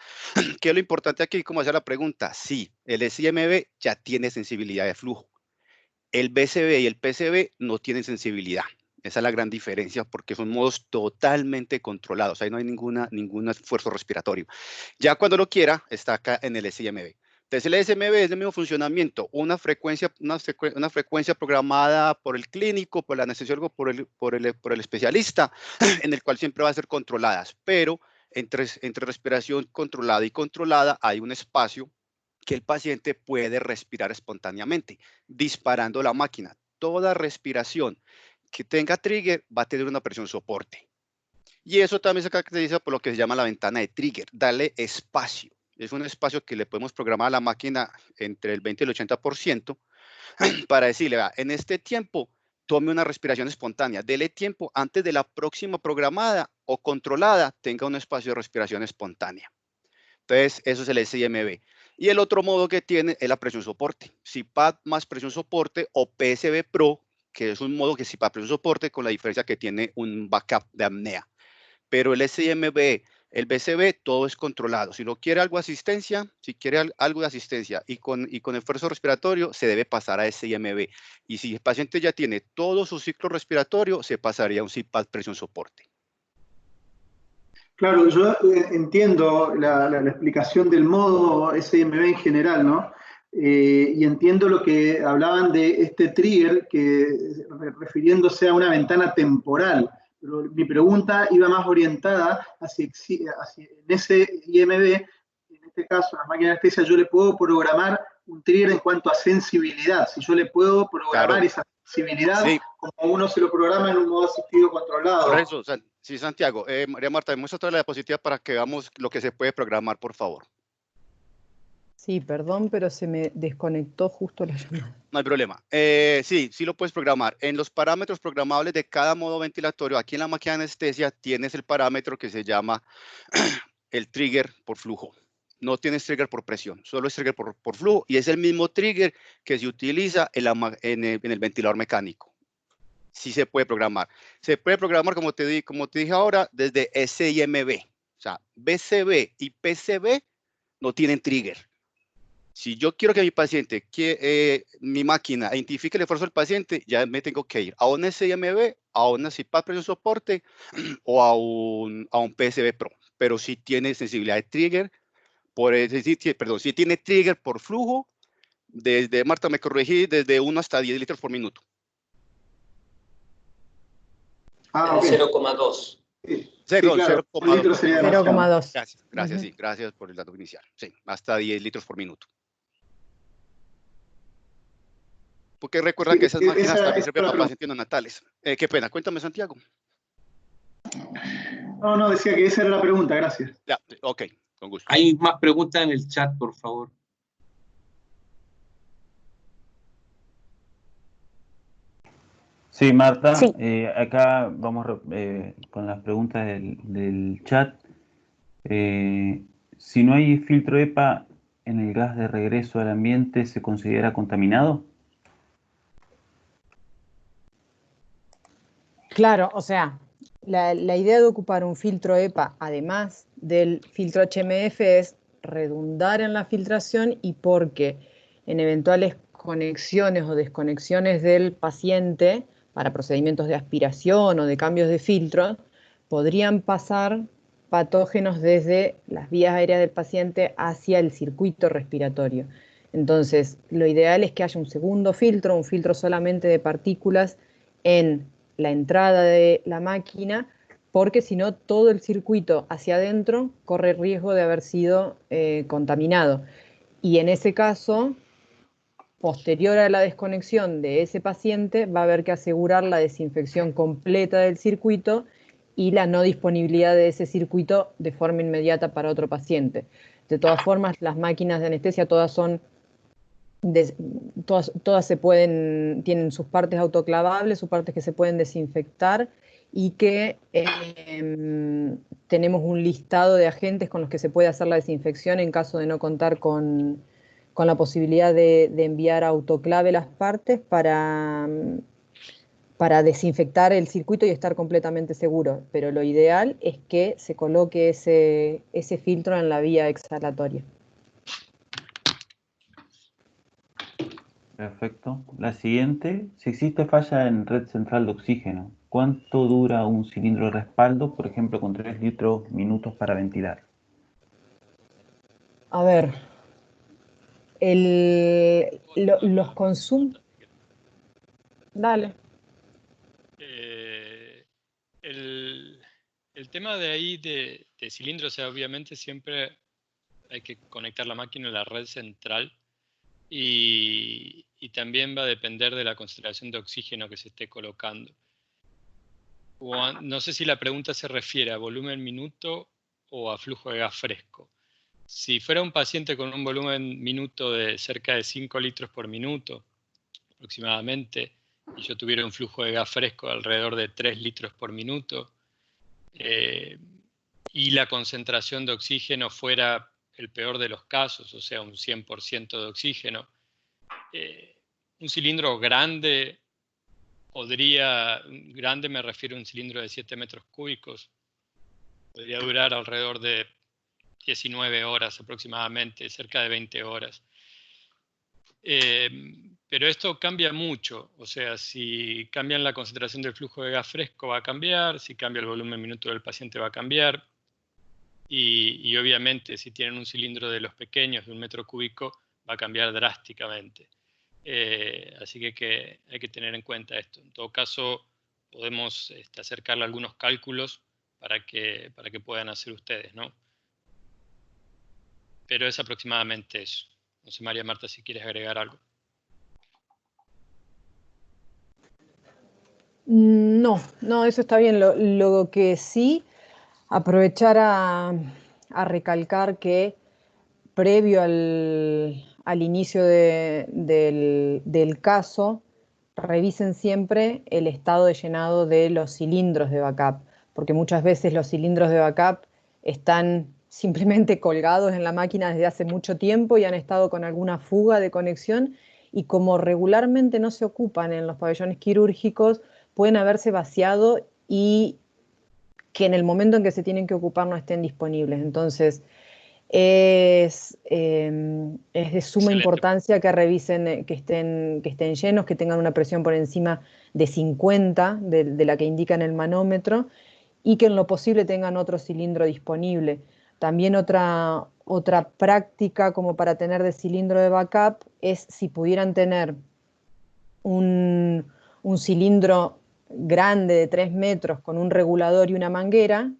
¿Qué es lo importante aquí? ¿Cómo hacer la pregunta? Sí, el SIMB ya tiene sensibilidad de flujo. El BCB y el PCB no tienen sensibilidad. Esa es la gran diferencia porque son modos totalmente controlados. Ahí no hay ningún esfuerzo respiratorio. Ya cuando lo quiera, está acá en el SIMB. Entonces el SMB es el mismo funcionamiento, una frecuencia programada por el clínico, por el anestesiólogo, por el especialista, en el cual siempre va a ser controladas, pero entre respiración controlada y controlada hay un espacio que el paciente puede respirar espontáneamente, disparando la máquina. Toda respiración que tenga trigger va a tener una presión soporte. Y eso también se caracteriza por lo que se llama la ventana de trigger, darle espacio. Es un espacio que le podemos programar a la máquina entre el 20 y el 80% para decirle, vea, en este tiempo tome una respiración espontánea, dele tiempo antes de la próxima programada o controlada, tenga un espacio de respiración espontánea. Entonces, eso es el SIMB. Y el otro modo que tiene es la presión soporte. CPAP más presión soporte o PSB Pro, que es un modo que CPAP presión soporte con la diferencia que tiene un backup de apnea. Pero el SIMB, el BCB, todo es controlado. Si no quiere algo de asistencia, y con esfuerzo respiratorio, se debe pasar a SIMB. Y si el paciente ya tiene todo su ciclo respiratorio, se pasaría a un CPAP presión soporte. Claro, yo entiendo la explicación del modo SIMB en general, ¿no? Y entiendo lo que hablaban de este trigger, refiriéndose a una ventana temporal. Pero mi pregunta iba más orientada hacia en ese IMB, en este caso, en la máquina de anestesia, yo le puedo programar un trigger en cuanto a sensibilidad. Si yo le puedo programar esa sensibilidad, sí, como uno se lo programa en un modo asistido controlado. Por eso, sí, Santiago. María Marta, muestra otra la diapositiva para que veamos lo que se puede programar, por favor. Sí, perdón, pero se me desconectó justo la llamada. No hay problema. Sí lo puedes programar. En los parámetros programables de cada modo ventilatorio, aquí en la máquina de anestesia tienes el parámetro que se llama el trigger por flujo. No tienes trigger por presión, solo es trigger por flujo y es el mismo trigger que se utiliza en el ventilador mecánico. Sí se puede programar. Se puede programar, como te dije ahora, desde SIMB. O sea, BCB y PCB no tienen trigger. Si yo quiero que mi paciente, mi máquina identifique el esfuerzo del paciente, ya me tengo que ir a un SIMB, a una CPAP presión soporte o a un PSB Pro. Pero sí tiene sensibilidad de trigger, sí tiene trigger por flujo, Marta me corregí, desde 1 hasta 10 litros por minuto. Okay. 0,2. 0,2. Gracias, sí, gracias por el dato inicial. Sí, hasta 10 litros por minuto. Porque recuerda que esas máquinas también sirven para pacientes neonatales. Qué pena, cuéntame, Santiago. No, decía que esa era la pregunta, gracias. Ya, ok, con gusto. Hay más preguntas en el chat, por favor. Sí, Marta, sí. Acá vamos con las preguntas del chat. Si no hay filtro EPA en el gas de regreso al ambiente, ¿se considera contaminado? Claro, o sea, la idea de ocupar un filtro EPA, además del filtro HMF, es redundar en la filtración y porque en eventuales conexiones o desconexiones del paciente para procedimientos de aspiración o de cambios de filtro, podrían pasar patógenos desde las vías aéreas del paciente hacia el circuito respiratorio. Entonces, lo ideal es que haya un segundo filtro, un filtro solamente de partículas en la entrada de la máquina, porque si no, todo el circuito hacia adentro corre riesgo de haber sido contaminado. Y en ese caso, posterior a la desconexión de ese paciente, va a haber que asegurar la desinfección completa del circuito y la no disponibilidad de ese circuito de forma inmediata para otro paciente. De todas formas, las máquinas de anestesia todas son todas tienen sus partes autoclavables, sus partes que se pueden desinfectar, y que tenemos un listado de agentes con los que se puede hacer la desinfección en caso de no contar con la posibilidad de enviar autoclave las partes para desinfectar el circuito y estar completamente seguro. Pero lo ideal es que se coloque ese filtro en la vía exhalatoria. Perfecto. La siguiente, si existe falla en red central de oxígeno, ¿cuánto dura un cilindro de respaldo, por ejemplo, con 3 litros minutos para ventilar? A ver, los consumos... Dale. El tema de ahí de cilindros, o sea, obviamente siempre hay que conectar la máquina a la red central y también va a depender de la concentración de oxígeno que se esté colocando. No sé si la pregunta se refiere a volumen minuto o a flujo de gas fresco. Si fuera un paciente con un volumen minuto de cerca de 5 litros por minuto aproximadamente, y yo tuviera un flujo de gas fresco de alrededor de 3 litros por minuto, y la concentración de oxígeno fuera el peor de los casos, o sea, un 100% de oxígeno, un cilindro grande grande me refiero a un cilindro de 7 metros cúbicos, podría durar alrededor de 19 horas aproximadamente, cerca de 20 horas. Pero esto cambia mucho, o sea, si cambian la concentración del flujo de gas fresco va a cambiar, si cambia el volumen minuto del paciente va a cambiar, y obviamente si tienen un cilindro de los pequeños, de 1 metro cúbico, va a cambiar drásticamente. Así que hay que tener en cuenta esto. En todo caso, podemos acercarle algunos cálculos para que puedan hacer ustedes, ¿no? Pero es aproximadamente eso. No sé, María Marta, si quieres agregar algo. No, eso está bien. Lo que sí, aprovechar a recalcar que previo al inicio del caso, revisen siempre el estado de llenado de los cilindros de backup, porque muchas veces los cilindros de backup están simplemente colgados en la máquina desde hace mucho tiempo y han estado con alguna fuga de conexión, y como regularmente no se ocupan en los pabellones quirúrgicos, pueden haberse vaciado y que en el momento en que se tienen que ocupar no estén disponibles. Entonces, es de suma importancia que revisen, que estén llenos, que tengan una presión por encima de 50, de la que indica en el manómetro, y que en lo posible tengan otro cilindro disponible. También otra práctica como para tener de cilindro de backup es si pudieran tener un cilindro grande de 3 metros con un regulador y una manguera.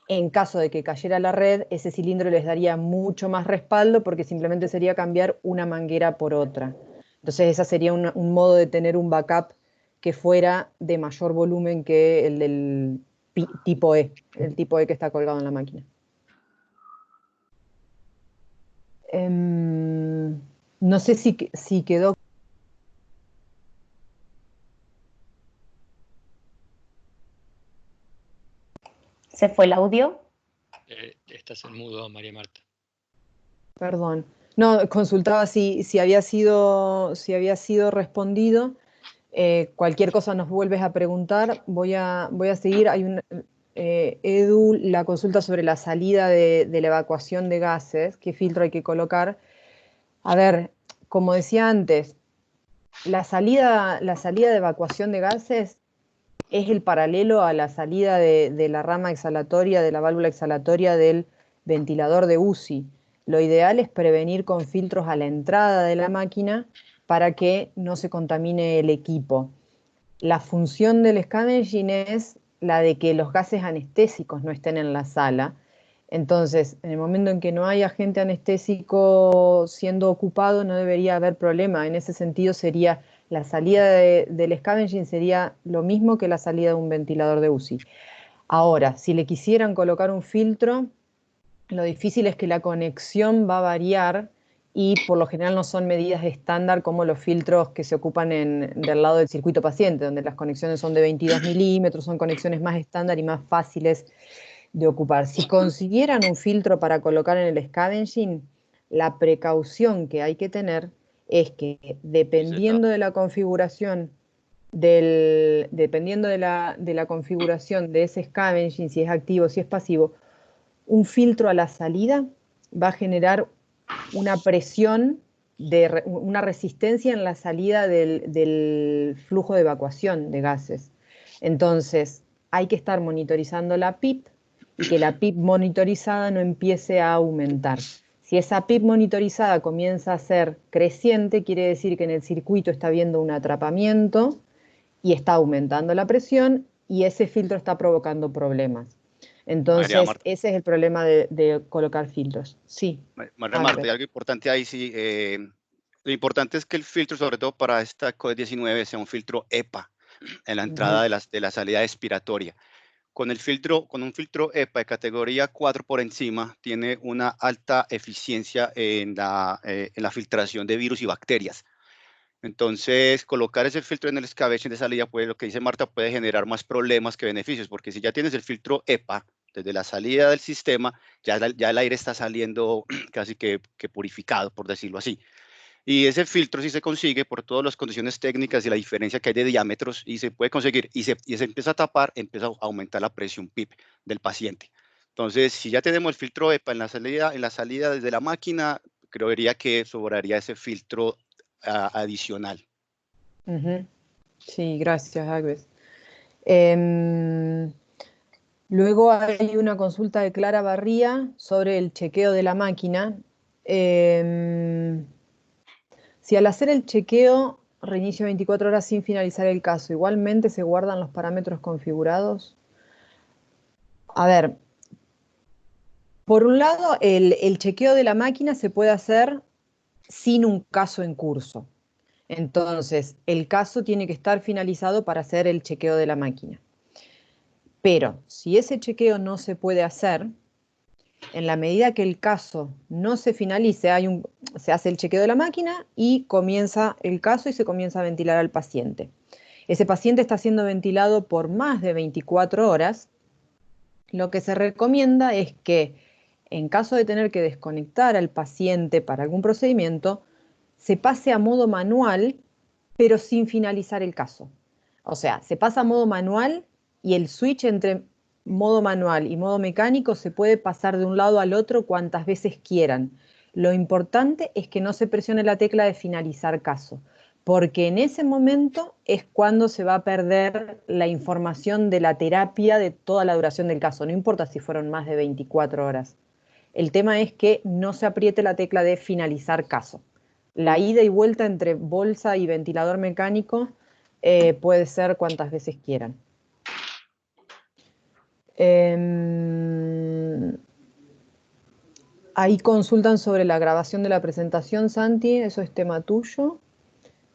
En caso de que cayera la red, ese cilindro les daría mucho más respaldo porque simplemente sería cambiar una manguera por otra. Entonces ese sería un modo de tener un backup que fuera de mayor volumen que el del tipo E, el tipo E que está colgado en la máquina. No sé si quedó... ¿Se fue el audio? Estás en mudo, María Marta. Perdón. No, consultaba si había sido respondido. Cualquier cosa nos vuelves a preguntar. Voy a seguir. Hay Edu, la consulta sobre la salida de la evacuación de gases, qué filtro hay que colocar. A ver, como decía antes, la salida de evacuación de gases es el paralelo a la salida de la rama exhalatoria, de la válvula exhalatoria del ventilador de UCI. Lo ideal es prevenir con filtros a la entrada de la máquina para que no se contamine el equipo. La función del scavenging es la de que los gases anestésicos no estén en la sala. Entonces, en el momento en que no hay agente anestésico siendo ocupado, no debería haber problema. En ese sentido, sería la salida del scavenging sería lo mismo que la salida de un ventilador de UCI. Ahora, si le quisieran colocar un filtro, lo difícil es que la conexión va a variar y por lo general no son medidas estándar como los filtros que se ocupan del lado del circuito paciente, donde las conexiones son de 22 milímetros, son conexiones más estándar y más fáciles de ocupar. Si consiguieran un filtro para colocar en el scavenging, la precaución que hay que tener es que dependiendo de la configuración dependiendo de la configuración de ese scavenging, si es activo, si es pasivo, un filtro a la salida va a generar una presión, una resistencia en la salida del flujo de evacuación de gases. Entonces, hay que estar monitorizando la PIP y que la PIP monitorizada no empiece a aumentar. Si esa PIP monitorizada comienza a ser creciente, quiere decir que en el circuito está habiendo un atrapamiento y está aumentando la presión y ese filtro está provocando problemas. Entonces, ese es el problema de colocar filtros. Sí. María Marta, y algo importante ahí, sí. Lo importante es que el filtro, sobre todo para esta COVID-19, sea un filtro EPA en la entrada de la salida expiratoria. Con un filtro EPA de categoría 4 por encima, tiene una alta eficiencia en la filtración de virus y bacterias. Entonces, colocar ese filtro en el scavenging de salida, pues lo que dice Marta, puede generar más problemas que beneficios, porque si ya tienes el filtro EPA, desde la salida del sistema, ya el aire está saliendo casi que purificado, por decirlo así. Y ese filtro, si se consigue por todas las condiciones técnicas y la diferencia que hay de diámetros, y se puede conseguir, y se empieza a tapar, empieza a aumentar la presión PIP del paciente. Entonces, si ya tenemos el filtro EPA en la salida desde la máquina, creería que sobraría ese filtro adicional. Sí, gracias, Agnes. Luego hay una consulta de Clara Barría sobre el chequeo de la máquina. Si al hacer el chequeo reinicio 24 horas sin finalizar el caso, ¿igualmente se guardan los parámetros configurados? A ver, por un lado, el chequeo de la máquina se puede hacer sin un caso en curso. Entonces, el caso tiene que estar finalizado para hacer el chequeo de la máquina. Pero si ese chequeo no se puede hacer, en la medida que el caso no se finalice, se hace el chequeo de la máquina y comienza el caso y se comienza a ventilar al paciente. Ese paciente está siendo ventilado por más de 24 horas. Lo que se recomienda es que, en caso de tener que desconectar al paciente para algún procedimiento, se pase a modo manual, pero sin finalizar el caso. O sea, se pasa a modo manual y el switch entre modo manual y modo mecánico se puede pasar de un lado al otro cuantas veces quieran. Lo importante es que no se presione la tecla de finalizar caso, porque en ese momento es cuando se va a perder la información de la terapia de toda la duración del caso. No importa si fueron más de 24 horas. El tema es que no se apriete la tecla de finalizar caso. La ida y vuelta entre bolsa y ventilador mecánico puede ser cuantas veces quieran. Ahí consultan sobre la grabación de la presentación, Santi, ¿eso es tema tuyo?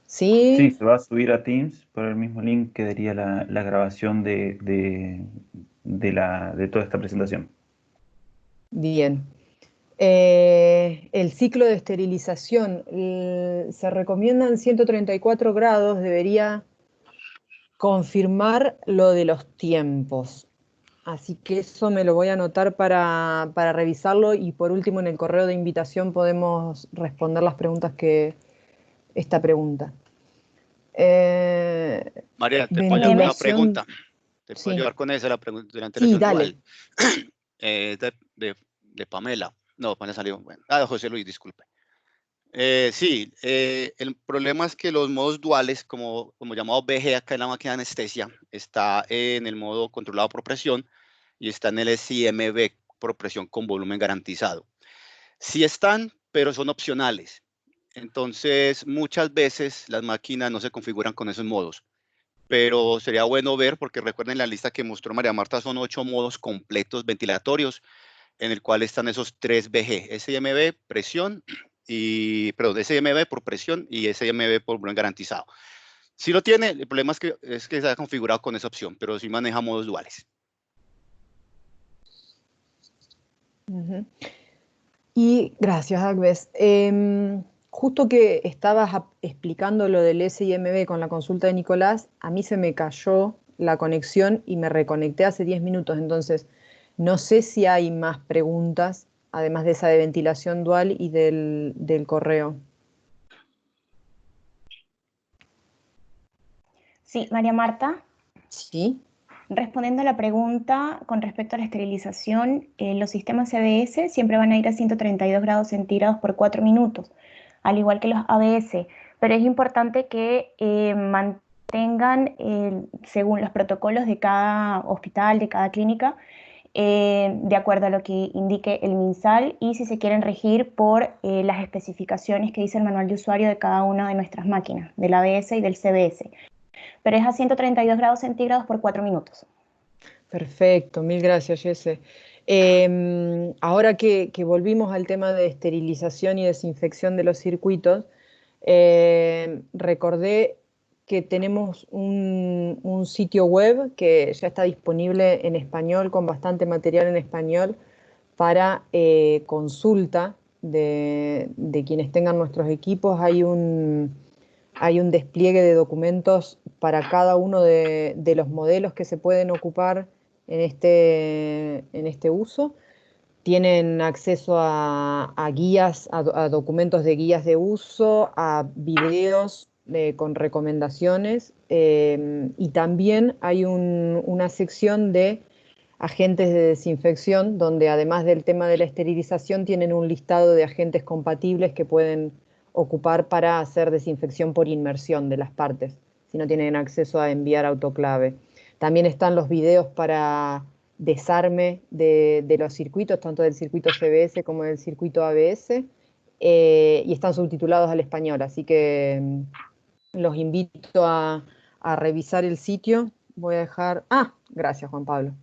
Sí. Sí, se va a subir a Teams por el mismo link que daría la grabación de toda esta presentación. Bien. El ciclo de esterilización, se recomiendan 134 grados, debería confirmar lo de los tiempos. Así que eso me lo voy a anotar para revisarlo y por último en el correo de invitación podemos responder las preguntas esta pregunta. María, te puedo ayudar con una pregunta. Te puedo ayudar con esa, la pregunta de la interacción dual. De Pamela. No, Pamela salió. Bueno, José Luis, disculpe. Sí, el problema es que los modos duales, como llamado BG acá en la máquina de anestesia, está en el modo controlado por presión y está en el SIMB por presión con volumen garantizado. Sí están, pero son opcionales. Entonces, muchas veces las máquinas no se configuran con esos modos. Pero sería bueno ver, porque recuerden la lista que mostró María Marta, son 8 modos completos ventilatorios, en el cual están esos 3 BG, SIMB, presión, SIMB por presión y SIMB por volumen garantizado. Si lo tiene, el problema es que se ha configurado con esa opción, pero sí maneja modos duales. Y gracias, Agnes. Justo que estabas explicando lo del SIMB con la consulta de Nicolás, a mí se me cayó la conexión y me reconecté hace 10 minutos, entonces no sé si hay más preguntas, además de esa de ventilación dual y del correo. Sí, María Marta. Sí. Respondiendo a la pregunta con respecto a la esterilización, los sistemas CBS siempre van a ir a 132 grados centígrados por 4 minutos, al igual que los ABS, pero es importante que mantengan, según los protocolos de cada hospital, de cada clínica, de acuerdo a lo que indique el MinSal y si se quieren regir por las especificaciones que dice el manual de usuario de cada una de nuestras máquinas, del ABS y del CBS. Pero es a 132 grados centígrados por 4 minutos. Perfecto, mil gracias, Jesse. Ahora que volvimos al tema de esterilización y desinfección de los circuitos, recordé que tenemos un sitio web que ya está disponible en español, con bastante material en español, para consulta de quienes tengan nuestros equipos. Hay un despliegue de documentos para cada uno de los modelos que se pueden ocupar en este uso. Tienen acceso a guías, a documentos de guías de uso, a videos con recomendaciones, y también hay una sección de agentes de desinfección, donde además del tema de la esterilización tienen un listado de agentes compatibles que pueden ocupar para hacer desinfección por inmersión de las partes, si no tienen acceso a enviar autoclave. También están los videos para desarme de los circuitos, tanto del circuito CBS como del circuito ABS, y están subtitulados al español, así que los invito a revisar el sitio. Voy a dejar... Ah, gracias, Juan Pablo.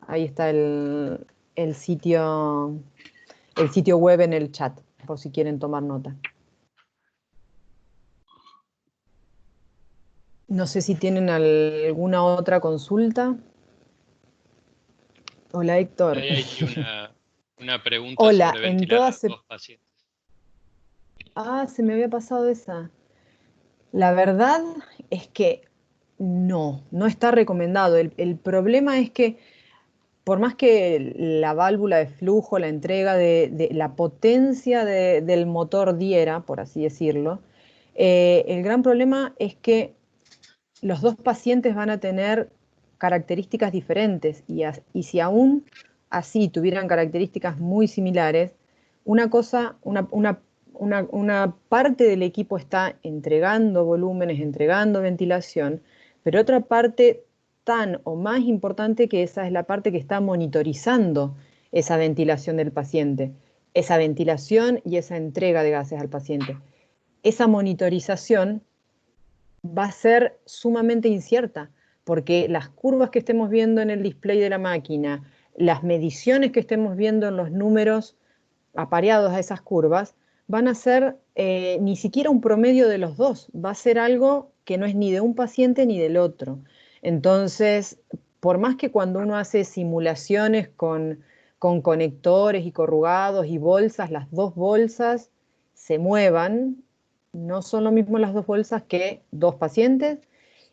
Ahí está el sitio web en el chat, por si quieren tomar nota. No sé si tienen alguna otra consulta. Hola, Héctor. Hay una pregunta Hola, sobre ventilar a 2 pacientes. Ah, se me había pasado esa. La verdad es que no está recomendado. El problema es que por más que la válvula de flujo, la entrega de la potencia del motor diera, por así decirlo, el gran problema es que los dos pacientes van a tener características diferentes y si aún así tuvieran características muy similares, una parte del equipo está entregando volúmenes, entregando ventilación, pero otra parte tan o más importante que esa es la parte que está monitorizando esa ventilación del paciente, esa ventilación y esa entrega de gases al paciente. Esa monitorización va a ser sumamente incierta, porque las curvas que estemos viendo en el display de la máquina, las mediciones que estemos viendo en los números apareados a esas curvas, van a ser ni siquiera un promedio de los dos, va a ser algo que no es ni de un paciente ni del otro. Entonces, por más que cuando uno hace simulaciones con conectores y corrugados y bolsas, las dos bolsas se muevan, no son lo mismo las dos bolsas que dos pacientes,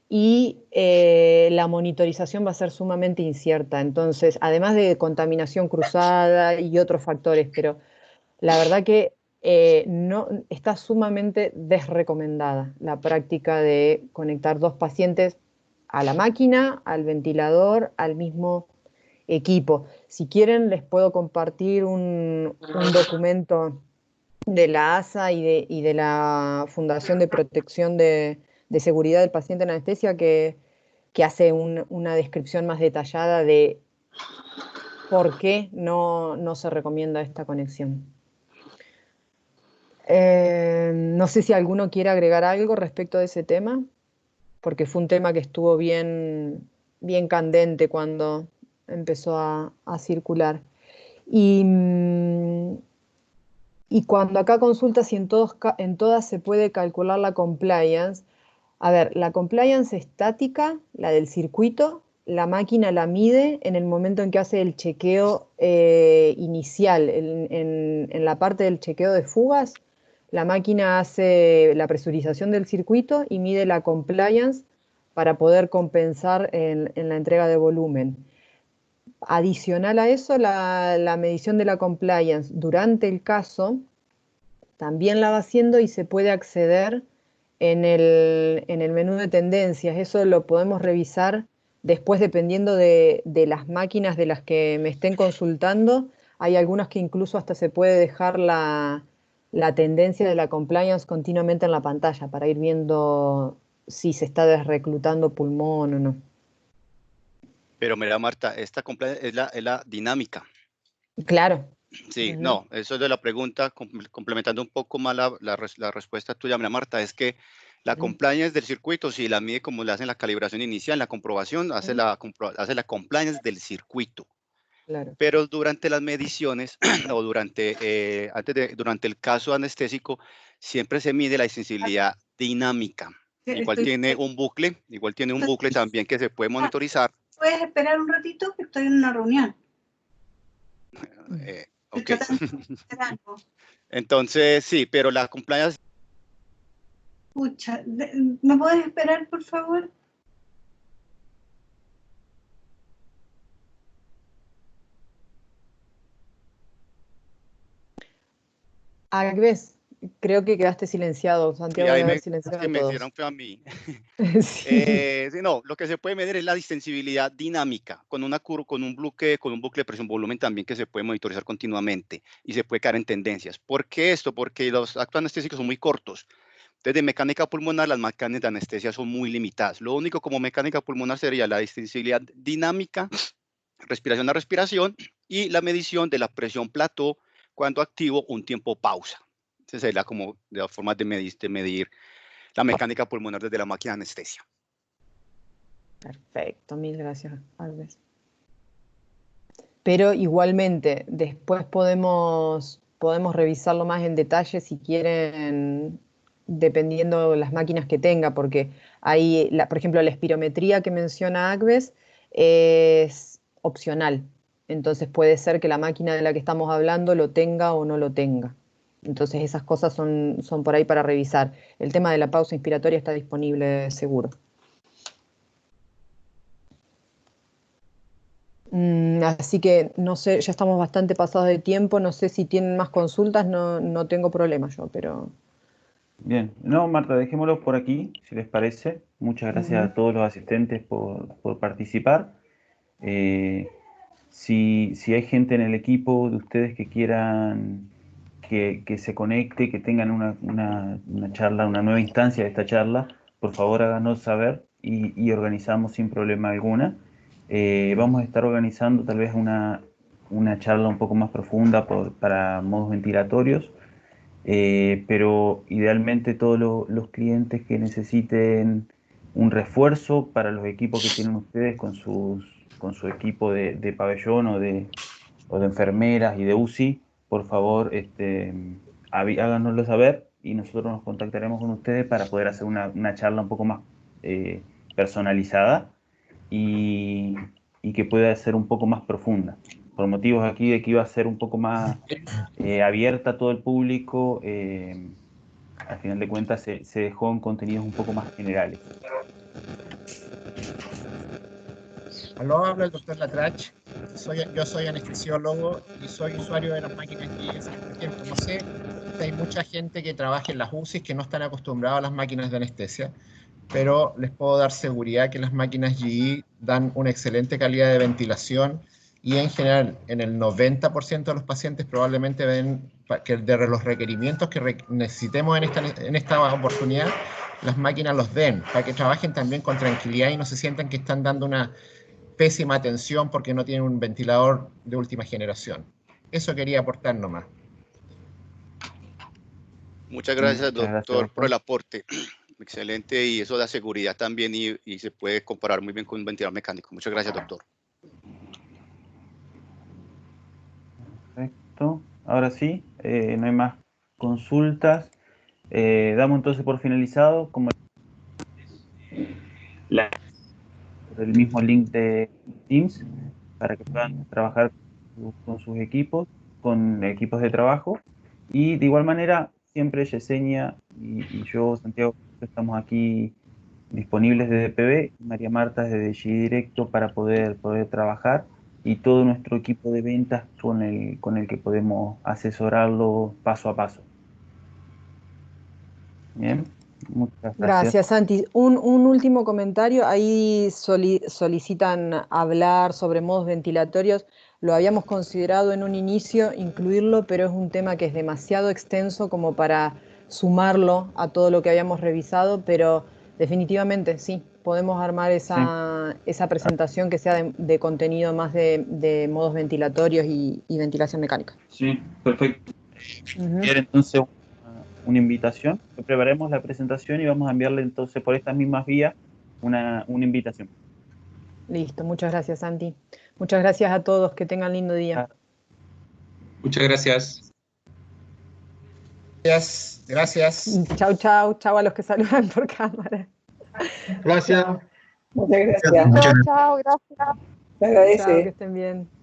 y la monitorización va a ser sumamente incierta. Entonces, además de contaminación cruzada y otros factores, pero la verdad que no, está sumamente desrecomendada la práctica de conectar dos pacientes a la máquina, al ventilador, al mismo equipo. Si quieren, les puedo compartir un documento de la ASA y de la Fundación de Protección de Seguridad del Paciente en Anestesia que hace una descripción más detallada de por qué no se recomienda esta conexión. No sé si alguno quiere agregar algo respecto de ese tema, porque fue un tema que estuvo bien candente cuando empezó a circular. Y cuando acá consulta si en todas se puede calcular la compliance, a ver, la compliance estática, la del circuito, la máquina la mide en el momento en que hace el chequeo inicial. En la parte del chequeo de fugas, la máquina hace la presurización del circuito y mide la compliance para poder compensar en la entrega de volumen. Adicional a eso, la medición de la compliance durante el caso también la va haciendo y se puede acceder en el menú de tendencias. Eso lo podemos revisar después dependiendo de las máquinas de las que me estén consultando. Hay algunas que incluso hasta se puede dejar la tendencia de la compliance continuamente en la pantalla para ir viendo si se está desreclutando pulmón o no. Pero mira, Marta, esta compliance es la dinámica. Claro. Sí, no, eso es de la pregunta, complementando un poco más la respuesta tuya, mira, Marta, es que la compliance del circuito, si la mide como le hacen la calibración inicial, la comprobación, hace la compliance del circuito. Claro. Pero durante las mediciones o durante el caso anestésico, siempre se mide la sensibilidad dinámica. Igual tiene un bucle también que se puede monitorizar. ¿Puedes esperar un ratito? Que estoy en una reunión. Ok. Entonces, sí, pero la compliance... Escucha, ¿me puedes esperar, por favor? Agves, creo que quedaste silenciado, Santiago, Sí, debe haber silenciado a me todos. dieron fue a mí. Sí. Sí, no, lo que se puede medir es la distensibilidad dinámica, con un bucle de presión-volumen también que se puede monitorizar continuamente y se puede caer en tendencias. ¿Por qué esto? Porque los actos anestésicos son muy cortos. Desde mecánica pulmonar, las máquinas de anestesia son muy limitadas. Lo único como mecánica pulmonar sería la distensibilidad dinámica, respiración a respiración, y la medición de la presión plató cuando activo un tiempo pausa. Esa sería como de las formas de medir la mecánica pulmonar desde la máquina de anestesia. Perfecto, mil gracias, Agves. Pero igualmente, después podemos revisarlo más en detalle si quieren, dependiendo de las máquinas que tenga, porque hay, por ejemplo, la espirometría que menciona Agves es opcional. Entonces puede ser que la máquina de la que estamos hablando lo tenga o no lo tenga. Entonces esas cosas son por ahí para revisar. El tema de la pausa inspiratoria está disponible seguro. Así que no sé, ya estamos bastante pasados de tiempo, no sé si tienen más consultas, no tengo problema yo, pero... Bien, no, Marta, dejémoslo por aquí, si les parece. Muchas gracias a todos los asistentes por participar. Si hay gente en el equipo de ustedes que quieran que se conecte, que tengan una charla, una nueva instancia de esta charla, por favor háganos saber y organizamos sin problema alguna. Vamos a estar organizando tal vez una charla un poco más profunda para modos ventilatorios, pero idealmente todos los clientes que necesiten un refuerzo para los equipos que tienen ustedes con su equipo de pabellón o de enfermeras y de UCI, por favor, háganoslo saber y nosotros nos contactaremos con ustedes para poder hacer una charla un poco más personalizada y que pueda ser un poco más profunda. Por motivos aquí de que iba a ser un poco más abierta a todo el público, al final de cuentas se dejó en contenidos un poco más generales. Aló, habla el doctor Latrach. Yo soy anestesiólogo y soy usuario de las máquinas GE. Por ejemplo, no sé si hay mucha gente que trabaja en las UCIs que no están acostumbrados a las máquinas de anestesia, pero les puedo dar seguridad que las máquinas GE dan una excelente calidad de ventilación y en general en el 90% de los pacientes probablemente ven que de los requerimientos que necesitemos en esta oportunidad, las máquinas los den, para que trabajen también con tranquilidad y no se sientan que están dando una pésima atención porque no tienen un ventilador de última generación. Eso quería aportar nomás. Muchas gracias, doctor, por el aporte. Excelente, y eso da seguridad también y se puede comparar muy bien con un ventilador mecánico. Muchas gracias, doctor. Perfecto. Ahora sí, no hay más consultas. Damos entonces por finalizado como el mismo link de Teams para que puedan trabajar con sus equipos, con equipos de trabajo. Y de igual manera, siempre Yesenia y yo, Santiago, estamos aquí disponibles desde PB, María Marta desde G Directo para poder trabajar, y todo nuestro equipo de ventas con el que podemos asesorarlo paso a paso. Bien, muchas gracias. Gracias, Santi. Un último comentario. Ahí solicitan hablar sobre modos ventilatorios. Lo habíamos considerado en un inicio incluirlo, pero es un tema que es demasiado extenso como para sumarlo a todo lo que habíamos revisado, pero definitivamente sí, podemos armar esa presentación que sea de contenido más de modos ventilatorios y ventilación mecánica. Sí, perfecto. Entonces, una invitación, preparemos la presentación y vamos a enviarle entonces por estas mismas vías una invitación. Listo, muchas gracias, Santi. Muchas gracias a todos, que tengan lindo día. Muchas gracias. Gracias. Chau a los que saludan por cámara. Gracias. Muchas gracias. Chao, gracias. Se agradece. Chao, que estén bien.